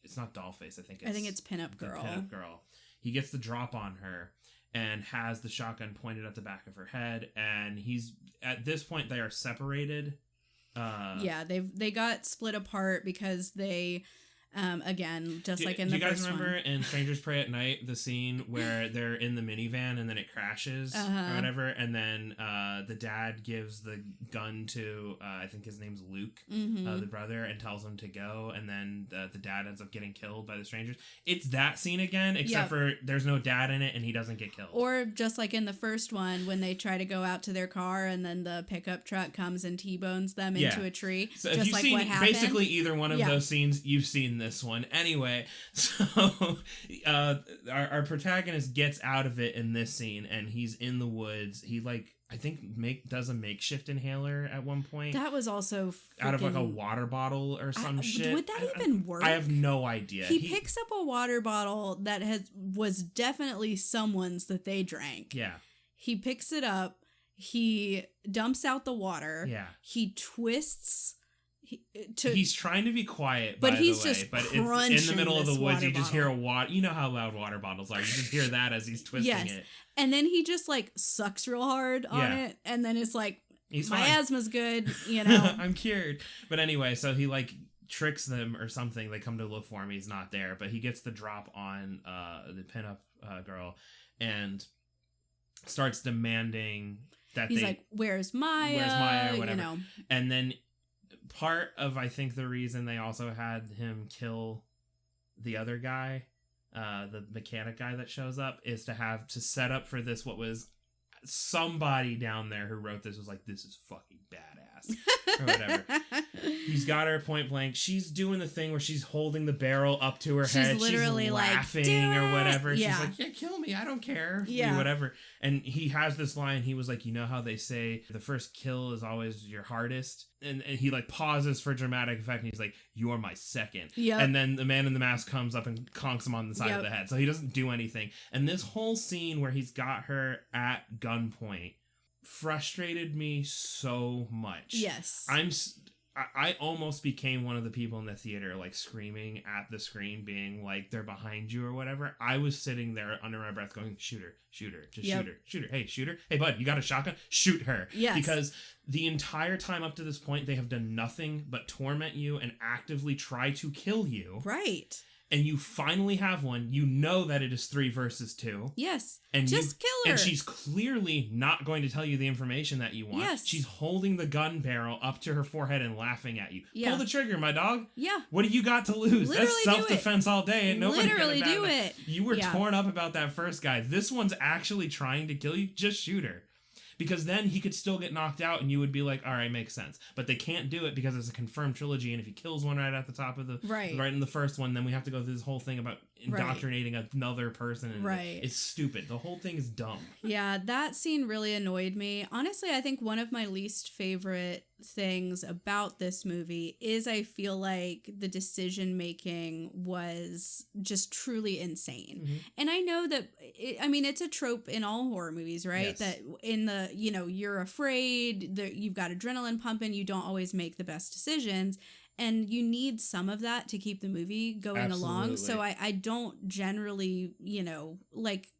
S1: it's not Dollface, I think it's
S2: Pinup Girl.
S1: Pinup Girl. He gets the drop on her and has the shotgun pointed at the back of her head, and he's at this point they are separated.
S2: They got split apart because they again, just like in the first one. Do you guys remember
S1: in Strangers Pray at Night the scene where they're in the minivan and then it crashes or whatever, and then the dad gives the gun to I think his name's Luke, the brother, and tells him to go, and then the dad ends up getting killed by the strangers. It's that scene again, except for there's no dad in it and he doesn't get killed.
S2: Or just like in the first one when they try to go out to their car and then the pickup truck comes and T-bones them into a tree.
S1: So just if you've like seen what happened. Basically either one of those scenes, you've seen this one. Anyway, so our protagonist gets out of it in this scene and he's in the woods. He like I think does a makeshift inhaler at one point.
S2: That was also
S1: out of like a water bottle or some shit.
S2: Would that even work?
S1: I have no idea.
S2: He picks up a water bottle that was definitely someone's that they drank.
S1: Yeah.
S2: He picks it up. He dumps out the water.
S1: Yeah.
S2: He twists
S1: he's trying to be quiet,
S2: but
S1: by
S2: he's
S1: the way,
S2: just
S1: but it's in the middle of the woods. You just hear a water. You know how loud water bottles are. You just hear that as he's twisting it.
S2: And then he just like sucks real hard on it, and then it's like, my asthma's good, you know.
S1: I'm cured. But anyway, so he like tricks them or something. They come to look for him. He's not there, but he gets the drop on the pinup girl and starts demanding that
S2: he's like, where's Maya?
S1: Or whatever.
S2: You know.
S1: And then part of, I think, the reason they also had him kill the other guy, the mechanic guy that shows up, is to set up for this. What was somebody down there who wrote this was like, this is fucking badass or whatever. He's got her point blank. She's doing the thing where she's holding the barrel up to her head. She's literally laughing or whatever. She's like, yeah, kill me. I don't care. Yeah. Whatever. And he has this line. He was like, you know how they say the first kill is always your hardest? And he like pauses for dramatic effect. And he's like, you're my second. Yep. And then the man in the mask comes up and conks him on the side of the head. So he doesn't do anything. And this whole scene where he's got her at gunpoint frustrated me so much.
S2: Yes.
S1: I almost became one of the people in the theater, like screaming at the screen, being like, they're behind you or whatever. I was sitting there under my breath going, shoot her, just shoot her. Hey, shoot her. Hey, bud, you got a shotgun? Shoot her.
S2: Yes.
S1: Because the entire time up to this point, they have done nothing but torment you and actively try to kill you.
S2: Right.
S1: And you finally have one. You know that it is 3 versus 2.
S2: Yes.
S1: And
S2: just kill her.
S1: And she's clearly not going to tell you the information that you want.
S2: Yes.
S1: She's holding the gun barrel up to her forehead and laughing at you.
S2: Yeah.
S1: Pull the trigger, my dog.
S2: Yeah.
S1: What do you got to lose?
S2: Literally
S1: That's self-defense all day. And nobody
S2: literally do it.
S1: You were torn up about that first guy. This one's actually trying to kill you. Just shoot her. Because then he could still get knocked out and you would be like, all right, makes sense. But they can't do it because it's a confirmed trilogy. And if he kills one right at the top of the... Right in the first one, then we have to go through this whole thing about indoctrinating another person. And it's stupid. The whole thing is dumb.
S2: Yeah, that scene really annoyed me. Honestly, I think one of my least favorite things about this movie is I feel like the decision making was just truly insane. Mm-hmm. And I know that, it's a trope in all horror movies, right? Yes. That in the, you're afraid, that you've got adrenaline pumping, you don't always make the best decisions. And you need some of that to keep the movie going along. So I don't generally,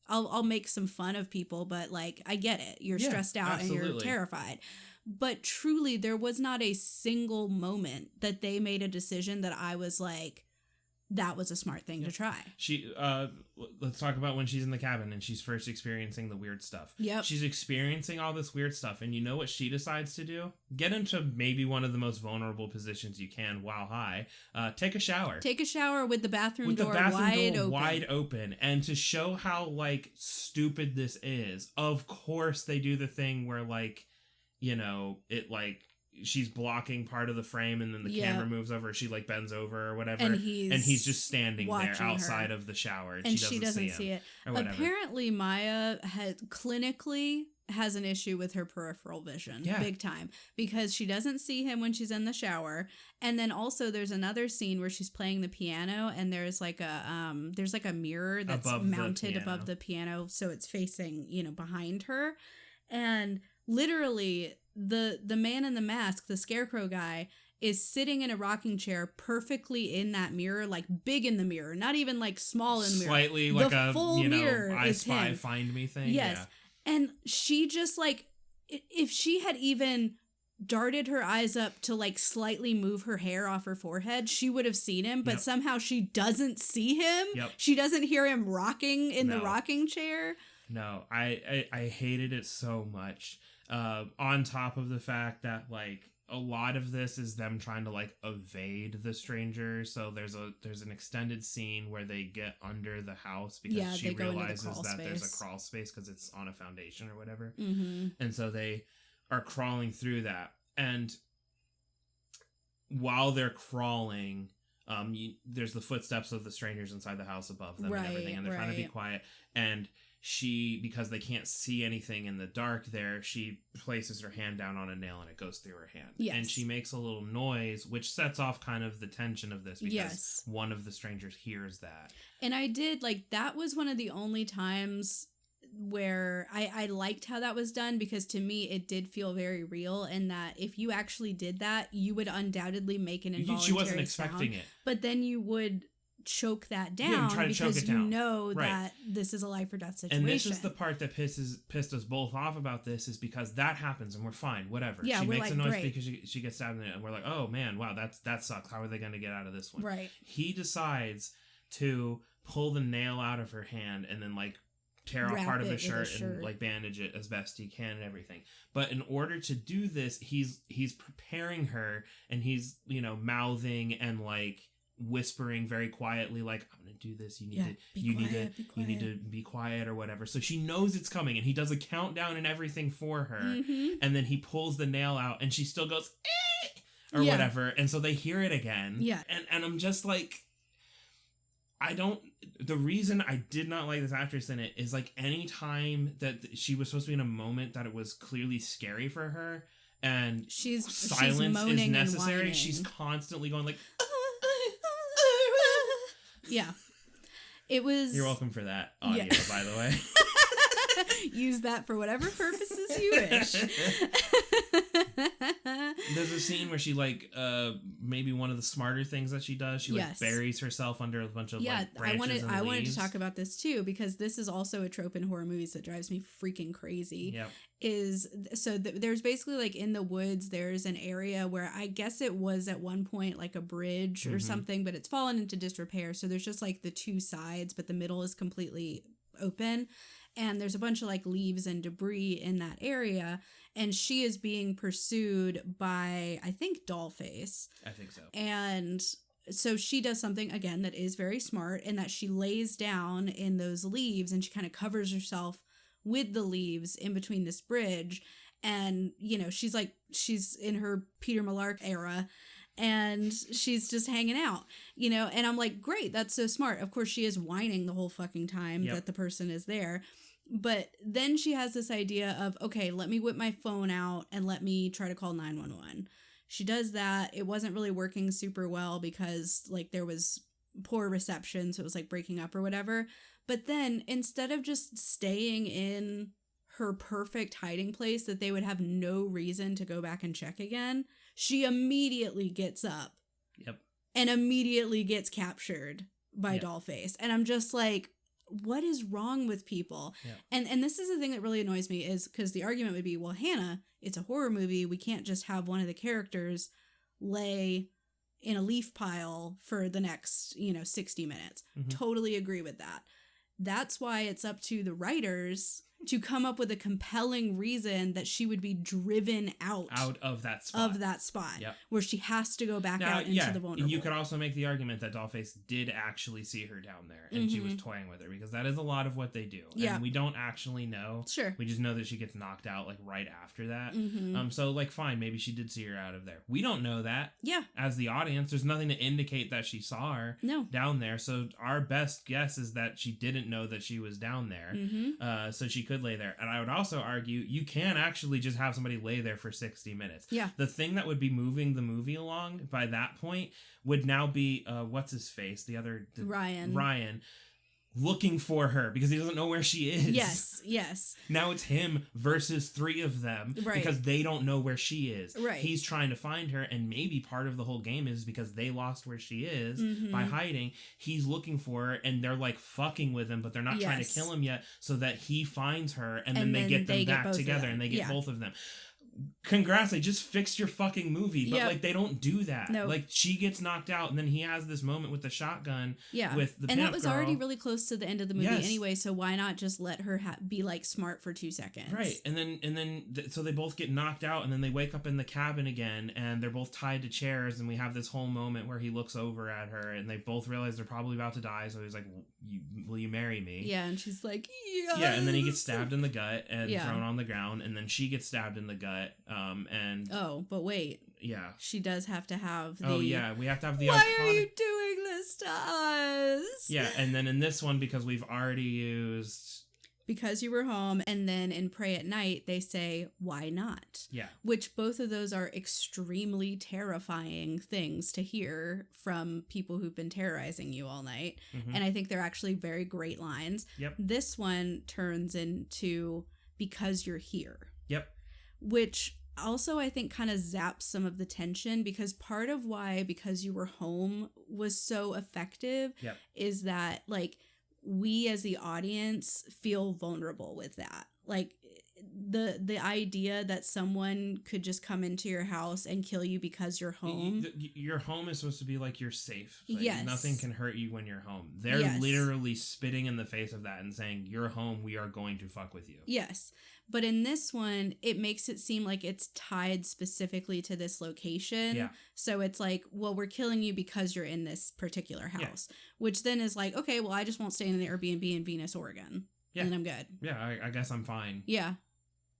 S2: I'll make some fun of people, but like, I get it. You're stressed out and you're terrified. But truly, there was not a single moment that they made a decision that I was like, that was a smart thing to try.
S1: Let's talk about when she's in the cabin and she's first experiencing the weird stuff.
S2: Yep.
S1: She's experiencing all this weird stuff. And you know what she decides to do? Get into maybe one of the most vulnerable positions you can while high. Take a shower.
S2: Take a shower with the bathroom door wide open.
S1: And to show how, like, stupid this is, of course they do the thing where, like, it, like, she's blocking part of the frame and then the camera moves over, she like bends over or whatever, and he's just standing there outside of the shower and she doesn't see it.
S2: Apparently Maya clinically has an issue with her peripheral vision, big time, because she doesn't see him when she's in the shower. And then also there's another scene where she's playing the piano and there's like a mirror that's mounted above the piano, so it's facing behind her, and literally the man in the mask, the scarecrow guy, is sitting in a rocking chair perfectly in that mirror, like big in the mirror, not even like small in the mirror.
S1: Slightly like a full mirror I Spy Find Me thing.
S2: Yes. Yeah. And she just like, if she had even darted her eyes up to like slightly move her hair off her forehead, she would have seen him, but somehow she doesn't see him. Yep. She doesn't hear him rocking in the rocking chair.
S1: No, I hated it so much. On top of the fact that like a lot of this is them trying to like evade the stranger. So there's an extended scene where they get under the house because she realizes that there's a crawl space because it's on a foundation or whatever. Mm-hmm. And so they are crawling through that. And while they're crawling, there's the footsteps of the strangers inside the house above them and everything. And they're trying to be quiet. And she, because they can't see anything in the dark there, she places her hand down on a nail and it goes through her hand. Yes. And she makes a little noise, which sets off kind of the tension of this because one of the strangers hears that.
S2: And I did, like, that was one of the only times where I liked how that was done, because to me it did feel very real, and that if you actually did that, you would undoubtedly make an involuntary
S1: She wasn't expecting
S2: sound,
S1: it.
S2: But then you would choke that down because you know that this is a life or death situation.
S1: And this is the part that pissed us both off about this, is because that happens and we're fine, whatever.
S2: Yeah,
S1: she makes
S2: like,
S1: a noise
S2: great.
S1: because she gets stabbed in it, and we're like, oh man, wow, that sucks. How are they going to get out of this one?
S2: Right.
S1: He decides to pull the nail out of her hand and then like tear off part of his shirt and like bandage it as best he can and everything. But in order to do this, he's preparing her, and he's, you know, mouthing and like whispering very quietly, like, I'm gonna do this, you need to be quiet or whatever. So she knows it's coming, and he does a countdown and everything for her, and then he pulls the nail out and she still goes or whatever, and so they hear it again. And I'm just like, the reason I did not like this actress in it is like any time that she was supposed to be in a moment that it was clearly scary for her and silence is necessary, she's constantly going like
S2: yeah. It was...
S1: You're welcome for that audio, by the way.
S2: Use that for whatever purposes you wish.
S1: There's a scene where she like maybe one of the smarter things that she does, she like buries herself under a bunch of like branches and
S2: I wanted to talk about this too, because this is also a trope in horror movies that drives me freaking crazy.
S1: Yep.
S2: There's basically like in the woods there's an area where I guess it was at one point like a bridge or something, but it's fallen into disrepair, so there's just like the two sides, but the middle is completely open. And there's a bunch of like leaves and debris in that area. And she is being pursued by, I think, Dollface.
S1: I think so.
S2: And so she does something, again, that is very smart, in that she lays down in those leaves and she kind of covers herself with the leaves in between this bridge. And, you know, she's in her Peter Millark era. And she's just hanging out, you know, and I'm like, great, that's so smart. Of course, she is whining the whole fucking time that the person is there. But then she has this idea of, okay, let me whip my phone out and let me try to call 911. She does that. It wasn't really working super well because like there was poor reception. So it was like breaking up or whatever. But then instead of just staying in her perfect hiding place that they would have no reason to go back and check again, she immediately gets up.
S1: Yep. And
S2: immediately gets captured by Dollface. And I'm just like, what is wrong with people? Yeah. And this is the thing that really annoys me, is because the argument would be, well, Hannah, it's a horror movie. We can't just have one of the characters lay in a leaf pile for the next, 60 minutes. Totally agree with that. That's why it's up to the writers to come up with a compelling reason that she would be driven out
S1: of that spot.
S2: Yep. Where she has to go back out into the vulnerable.
S1: You could also make the argument that Dollface did actually see her down there and she was toying with her, because that is a lot of what they do. Yeah. And we don't actually know.
S2: Sure.
S1: We just know that she gets knocked out like right after that. So like fine, maybe she did see her out of there. We don't know that.
S2: Yeah.
S1: As the audience, there's nothing to indicate that she saw her down there. So our best guess is that she didn't know that she was down there. So she could lay there. And I would also argue you can actually just have somebody lay there for 60 minutes.
S2: Yeah.
S1: The thing that would be moving the movie along by that point would now be what's his face? Ryan looking for her because he doesn't know where she is.
S2: Yes.
S1: Now it's him versus three of them because they don't know where she is.
S2: Right.
S1: He's trying to find her, and maybe part of the whole game is because they lost where she is by hiding. He's looking for her, and they're like fucking with him, but they're not trying to kill him yet, so that he finds her, and then they get them back together, and they get both of them. Congrats, they just fixed your fucking movie, but like they don't do that.
S2: No.
S1: Like she gets knocked out, and then he has this moment with the shotgun.
S2: Yeah,
S1: with the
S2: and that was
S1: girl.
S2: already really close to the end of the movie anyway. So why not just let her be like smart for 2 seconds?
S1: Right, and then so they both get knocked out, and then they wake up in the cabin again, and they're both tied to chairs, and we have this whole moment where he looks over at her, and they both realize they're probably about to die. So he's like, "Will you marry me?"
S2: Yeah, and she's like, "Yeah."
S1: Yeah, and then he gets stabbed in the gut and thrown on the ground, and then she gets stabbed in the gut.
S2: But wait.
S1: Yeah.
S2: She does have to have the...
S1: Oh, yeah. We have to have the
S2: Why are you doing this to us?
S1: Yeah, and then in this one, because we've already used...
S2: because you were home. And then in Pray at Night, they say, why not?
S1: Yeah.
S2: Which both of those are extremely terrifying things to hear from people who've been terrorizing you all night. Mm-hmm. And I think they're actually very great lines.
S1: Yep.
S2: This one turns into because you're here.
S1: Yep.
S2: Which also I think kind of zaps some of the tension, because part of why because you were home was so effective is that like we as the audience feel vulnerable with that. Like the idea that someone could just come into your house and kill you because you're home.
S1: Your home is supposed to be like you're safe. Like,
S2: yes.
S1: Nothing can hurt you when you're home. They're literally spitting in the face of that and saying, you're home, we are going to fuck with you.
S2: Yes. But in this one, it makes it seem like it's tied specifically to this location.
S1: Yeah.
S2: So it's like, well, we're killing you because you're in this particular house. Yeah. Which then is like, okay, well, I just won't stay in an Airbnb in Venus, Oregon. Yeah. And then I'm good.
S1: Yeah, I guess I'm fine.
S2: Yeah.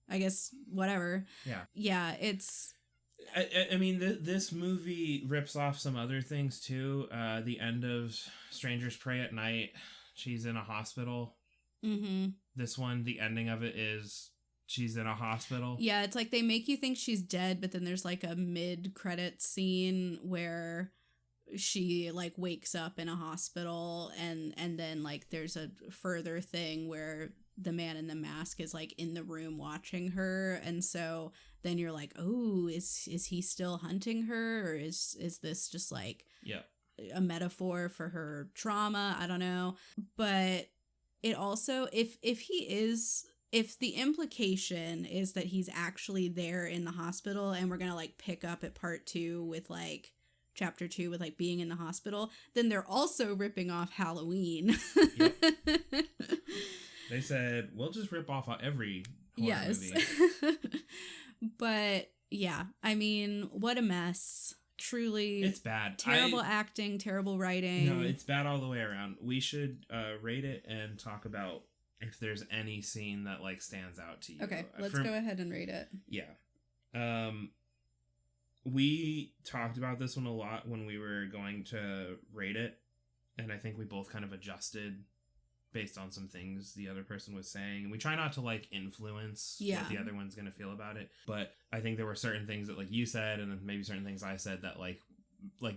S2: I guess whatever.
S1: Yeah.
S2: Yeah, it's...
S1: I mean, this movie rips off some other things, too. The end of Strangers Pray at Night, she's in a hospital.
S2: Mm-hmm.
S1: This one, the ending of it is... she's in a hospital.
S2: Yeah, it's like they make you think she's dead, but then there's like a mid-credit scene where she like wakes up in a hospital, and then like there's a further thing where the man in the mask is like in the room watching her, and so then you're like, oh, is he still hunting her, or is this just like a metaphor for her trauma? I don't know. But it also, if the implication is that he's actually there in the hospital, and we're gonna like pick up at part 2 with like chapter 2 with like being in the hospital, then they're also ripping off Halloween.
S1: Yep. They said, we'll just rip off every horror movie.
S2: But yeah, I mean, what a mess. Truly.
S1: It's bad.
S2: Terrible acting, terrible writing.
S1: No, it's bad all the way around. We should rate it and talk about if there's any scene that like stands out to you.
S2: Okay, let's go ahead and rate it.
S1: Yeah. We talked about this one a lot when we were going to rate it, and I think we both kind of adjusted based on some things the other person was saying. And we try not to like influence what the other one's going to feel about it. But I think there were certain things that like you said, and then maybe certain things I said that like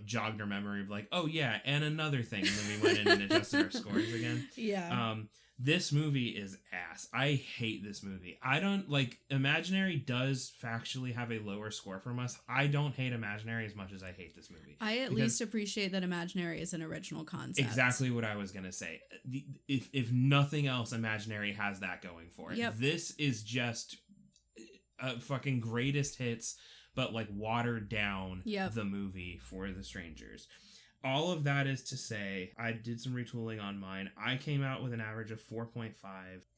S1: jogged our memory of like, oh yeah, and another thing. And then we went in and adjusted our scores again.
S2: Yeah.
S1: This movie is ass. I hate this movie. I don't like Imaginary does factually have a lower score from us. I don't hate Imaginary as much as I hate this movie.
S2: I at least appreciate that Imaginary is an original concept.
S1: Exactly what I was going to say. If nothing else, Imaginary has that going for it.
S2: Yep.
S1: This is just a fucking greatest hits, but like watered down the movie for The Strangers. All of that is to say, I did some retooling on mine. I came out with an average of 4.5.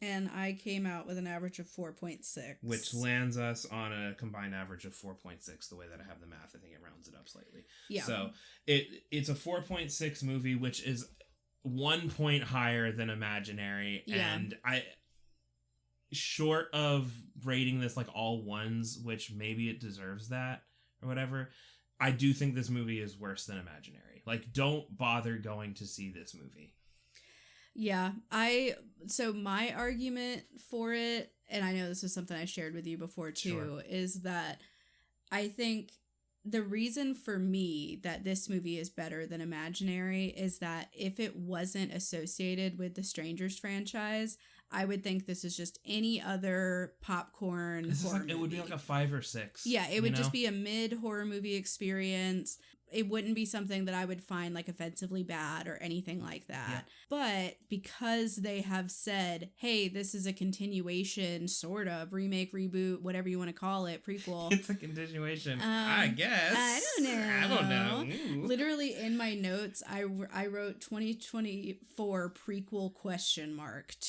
S2: And I came out with an average of 4.6.
S1: Which lands us on a combined average of 4.6, the way that I have the math. I think it rounds it up slightly.
S2: Yeah.
S1: So it's a 4.6 movie, which is 1 point higher than Imaginary. Yeah. And short of rating this like all ones, which maybe it deserves that or whatever, I do think this movie is worse than Imaginary. Like, don't bother going to see this movie.
S2: Yeah, so my argument for it, and I know this is something I shared with you before too, is that I think the reason for me that this movie is better than Imaginary is that if it wasn't associated with the Strangers franchise, I would think this is just any other popcorn horror movie.
S1: It would be like a 5 or 6.
S2: Yeah, it would just be a mid-horror movie experience. It wouldn't be something that I would find like offensively bad or anything like that. Yeah. But because they have said, hey, this is a continuation, sort of, remake, reboot, whatever you want to call it, prequel.
S1: It's a continuation, I guess.
S2: I don't know.
S1: Ooh.
S2: Literally in my notes, I wrote 2024 prequel ?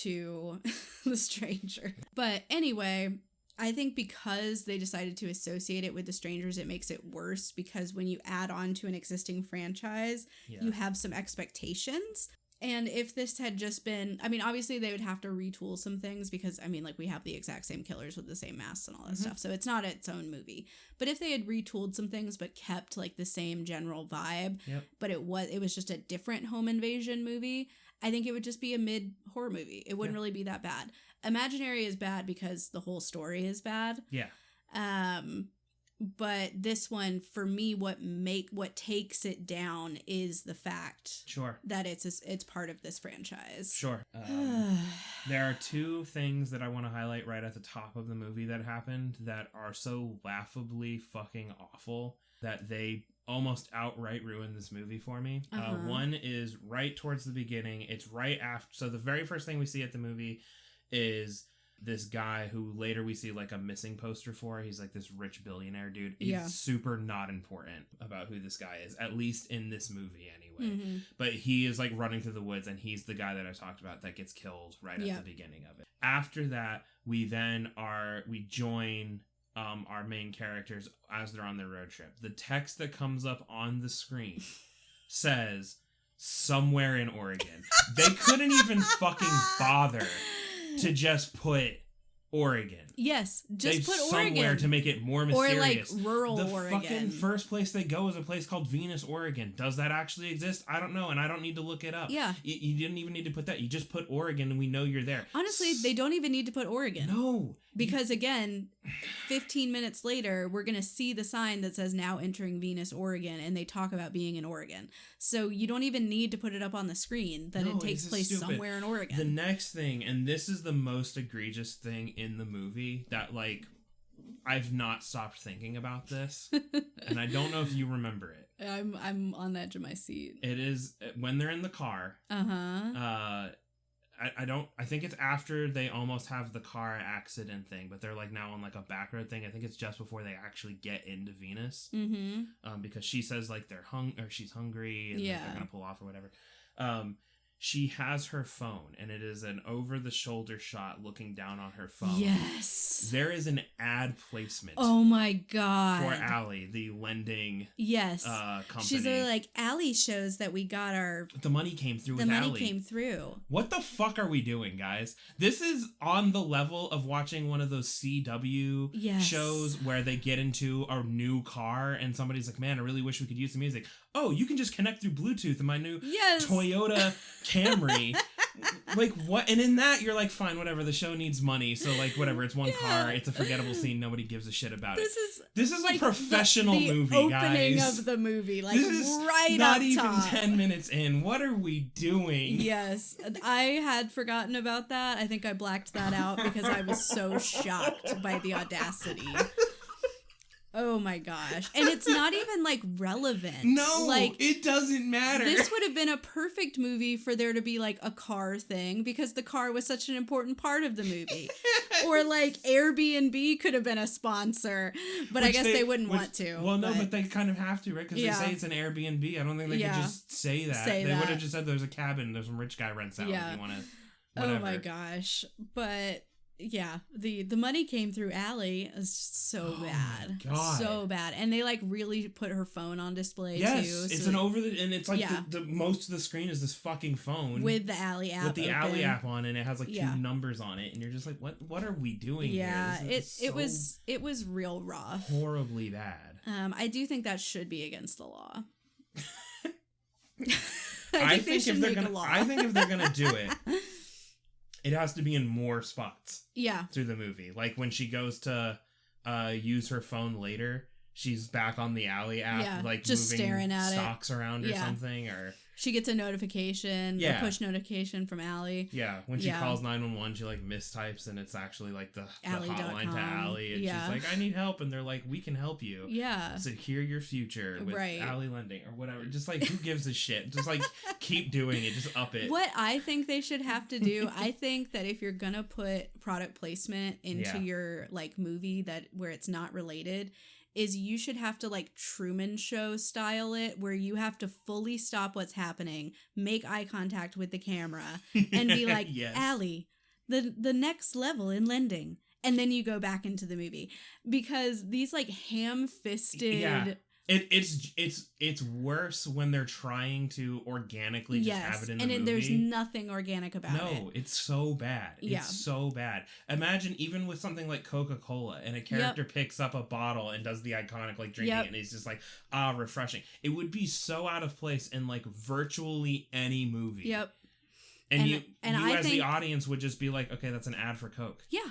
S2: To The Stranger. But anyway, I think because they decided to associate it with The Strangers, it makes it worse, because when you add on to an existing franchise, you have some expectations. And if this had just been, I mean, obviously they would have to retool some things because, I mean, like we have the exact same killers with the same masks and all that stuff. So it's not its own movie. But if they had retooled some things but kept like the same general vibe, but it was just a different home invasion movie, I think it would just be a mid horror movie. It wouldn't really be that bad. Imaginary is bad because the whole story is bad.
S1: Yeah.
S2: But this one, for me, what takes it down is the fact that it's part of this franchise.
S1: Sure. There are two things that I want to highlight right at the top of the movie that happened that are so laughably fucking awful that they almost outright ruined this movie for me. One is right towards the beginning. It's right after. So the very first thing we see at the movie is this guy who later we see like a missing poster for. He's like this rich billionaire dude. He's super not important about who this guy is, at least in this movie anyway. Mm-hmm. But he is like running through the woods, and he's the guy that I talked about that gets killed right at the beginning of it. After that, we join our main characters as they're on their road trip. The text that comes up on the screen says somewhere in Oregon. They couldn't even fucking bother to just put Oregon.
S2: Yes, just put Oregon
S1: somewhere to make it more mysterious.
S2: Or like rural Oregon.
S1: The fucking first place they go is a place called Venus, Oregon. Does that actually exist? I don't know, and I don't need to look it up.
S2: Yeah.
S1: You didn't even need to put that. You just put Oregon, and we know you're there.
S2: Honestly, they don't even need to put Oregon.
S1: No.
S2: Because again, 15 minutes later, we're going to see the sign that says now entering Venus, Oregon, and they talk about being in Oregon. So you don't even need to put it up on the screen that it takes place somewhere in Oregon.
S1: The next thing, and this is the most egregious thing in the movie that, like, I've not stopped thinking about this, and I don't know if you remember it.
S2: I'm on the edge of my seat.
S1: It is when they're in the car. I think it's after they almost have the car accident thing, but they're like now on like a back road thing. I think it's just before they actually get into Venus. Mm-hmm. Because she says like she's hungry and like, they're gonna pull off or whatever. She has her phone, and it is an over-the-shoulder shot looking down on her phone.
S2: Yes.
S1: There is an ad placement.
S2: Oh my god.
S1: For Allie, the lending company.
S2: She's like, Allie shows that we got
S1: the money came through with Allie.
S2: The money came through.
S1: What the fuck are we doing, guys? This is on the level of watching one of those CW shows where they get into a new car and somebody's like, man, I really wish we could use the music. Oh, you can just connect through Bluetooth in my new Toyota Camry. Like, what? And in that, you're like, fine, whatever. The show needs money, so like, whatever. It's one car. It's a forgettable scene. Nobody gives a shit about it. This is like a professional movie, guys.
S2: The opening of the movie, like
S1: this is
S2: right
S1: not
S2: up
S1: even
S2: top.
S1: 10 minutes in. What are we doing?
S2: Yes, I had forgotten about that. I think I blacked that out because I was so shocked by the audacity. Oh my gosh. And it's not even like relevant.
S1: No,
S2: like,
S1: it doesn't matter.
S2: This would have been a perfect movie for there to be like a car thing because the car was such an important part of the movie. Or like Airbnb could have been a sponsor, but I guess they wouldn't want to.
S1: Well, no, but they kind of have to, right? Because they say it's an Airbnb. I don't think they could just say that. They would have just said there's a cabin, there's some rich guy rents out if you want to, whatever.
S2: Oh my gosh. But yeah, the money came through Allie is so bad. So bad. And they like really put her phone on display too.
S1: Yes, it's an and it's like the most of the screen is this fucking phone.
S2: With the Allie app.
S1: With the Allie app on, and it has like two numbers on it, and you're just like, what are we doing here?
S2: Yeah, it was real rough.
S1: Horribly bad.
S2: I do think that should be against the law.
S1: I think if they're gonna do it, it has to be in more spots.
S2: Yeah.
S1: Through the movie. Like when she goes to use her phone later, she's back on the Allie app, like just moving staring at stocks around or something, or
S2: she gets a notification, a push notification from Allie.
S1: Yeah, when she calls 911, she like mistypes, and it's actually like the hotline to Allie, and she's like, "I need help," and they're like, "We can help you.
S2: Yeah,
S1: secure your future with Allie Lending or whatever." Just like, who gives a shit? Just like keep doing it. Just up it.
S2: What I think they should have to do, I think that if you're gonna put product placement into your like movie where it's not related, is you should have to like Truman Show style it, where you have to fully stop what's happening, make eye contact with the camera, and be like, Allie, the next level in lending. And then you go back into the movie. Because these like ham-fisted...
S1: Yeah. It's worse when they're trying to organically just have it in the movie. And
S2: there's nothing organic about it.
S1: No, it's so bad. It's so bad. Imagine even with something like Coca-Cola and a character picks up a bottle and does the iconic like drinking it, and he's just like, refreshing. It would be so out of place in like virtually any movie.
S2: Yep.
S1: And you as the audience would just be like, okay, that's an ad for Coke.
S2: Yeah,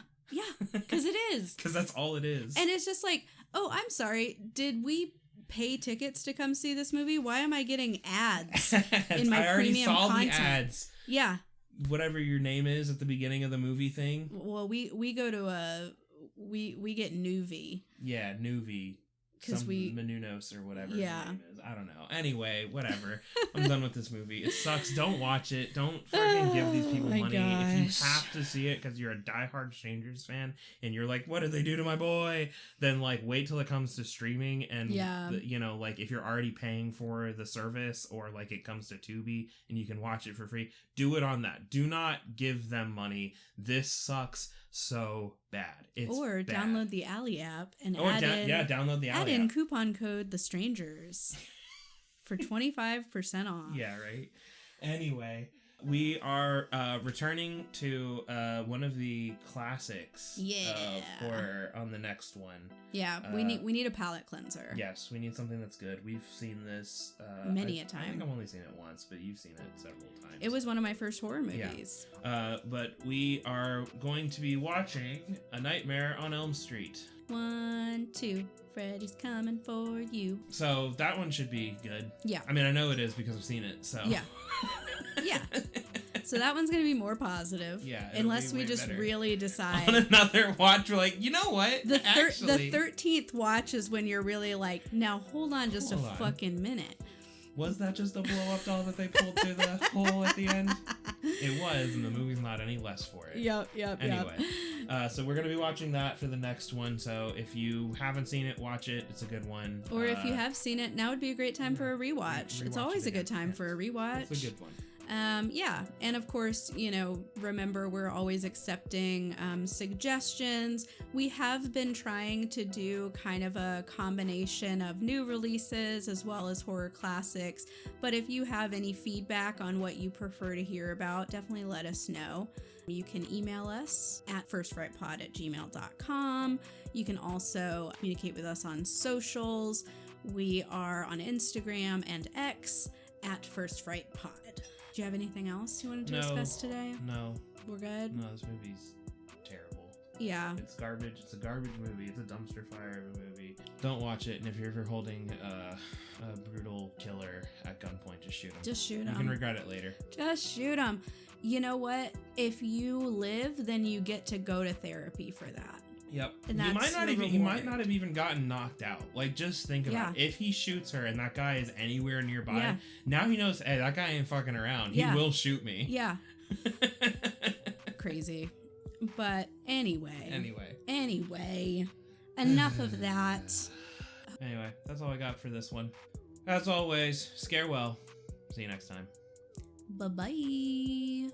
S2: because it is.
S1: Because that's all it is.
S2: And it's just like, oh, I'm sorry, did we pay tickets to come see this movie? Why am I getting ads in my premium content? I already saw the ads. Yeah.
S1: Whatever your name is at the beginning of the movie thing.
S2: Well, we go to we get Nuvi.
S1: Yeah, Nuvi. Because Menunos or whatever his name is. I don't know. Anyway, whatever. I'm done with this movie. It sucks. Don't watch it. Don't fucking give these people money. Gosh. If you have to see it because you're a diehard Strangers fan and you're like, what did they do to my boy? Then like wait till it comes to streaming and you know, like if you're already paying for the service or like it comes to Tubi and you can watch it for free, do it on that. Do not give them money. This sucks so bad. Or
S2: bad. Download the Ally app and
S1: download the Ally
S2: add in coupon code The Strangers for 25% off.
S1: Yeah, right. Anyway, we are returning to one of the classics of horror on the next one.
S2: Yeah, we need a palate cleanser.
S1: Yes, we need something that's good. We've seen this
S2: many a time.
S1: I think I've only seen it once, but you've seen it several times.
S2: It was one of my first horror movies.
S1: Yeah. But we are going to be watching A Nightmare on Elm Street.
S2: 1, 2, Freddy's coming for you.
S1: So that one should be good.
S2: Yeah.
S1: I mean, I know it is because I've seen it, so.
S2: Yeah. Yeah. So that one's going to be more positive.
S1: Yeah.
S2: Unless we just really decide.
S1: On another watch, we're like, you know what?
S2: The 13th watch is when you're really like, now hold on just a fucking minute.
S1: Was that just a blow-up doll that they pulled through the hole at the end? It was, and the movie's not any less for it.
S2: Yep.
S1: Anyway, so we're going to be watching that for the next one. So if you haven't seen it, watch it. It's a good one.
S2: Or if you have seen it, now would be a great time for a rewatch. It's always a good time for a rewatch.
S1: It's a good one.
S2: Yeah. And of course, you know, remember, we're always accepting suggestions. We have been trying to do kind of a combination of new releases as well as horror classics. But if you have any feedback on what you prefer to hear about, definitely let us know. You can email us at firstfrightpod@gmail.com. You can also communicate with us on socials. We are on Instagram and X at firstfrightpod. Do you have anything else you wanted to discuss today?
S1: No.
S2: We're good?
S1: No, this movie's terrible.
S2: Yeah.
S1: It's garbage. It's a garbage movie. It's a dumpster fire of a movie. Don't watch it, and if you're ever holding a brutal killer at gunpoint, just shoot him.
S2: Just shoot him.
S1: You can regret it later.
S2: Just shoot him. You know what? If you live, then you get to go to therapy for that.
S1: Yep.
S2: And that's
S1: he might not have even gotten knocked out. Like, just think about it. If he shoots her and that guy is anywhere nearby, now he knows, hey, that guy ain't fucking around. He will shoot me.
S2: Yeah. Crazy. But anyway. Enough of that.
S1: Anyway, that's all I got for this one. As always, scare well. See you next time.
S2: Bye-bye.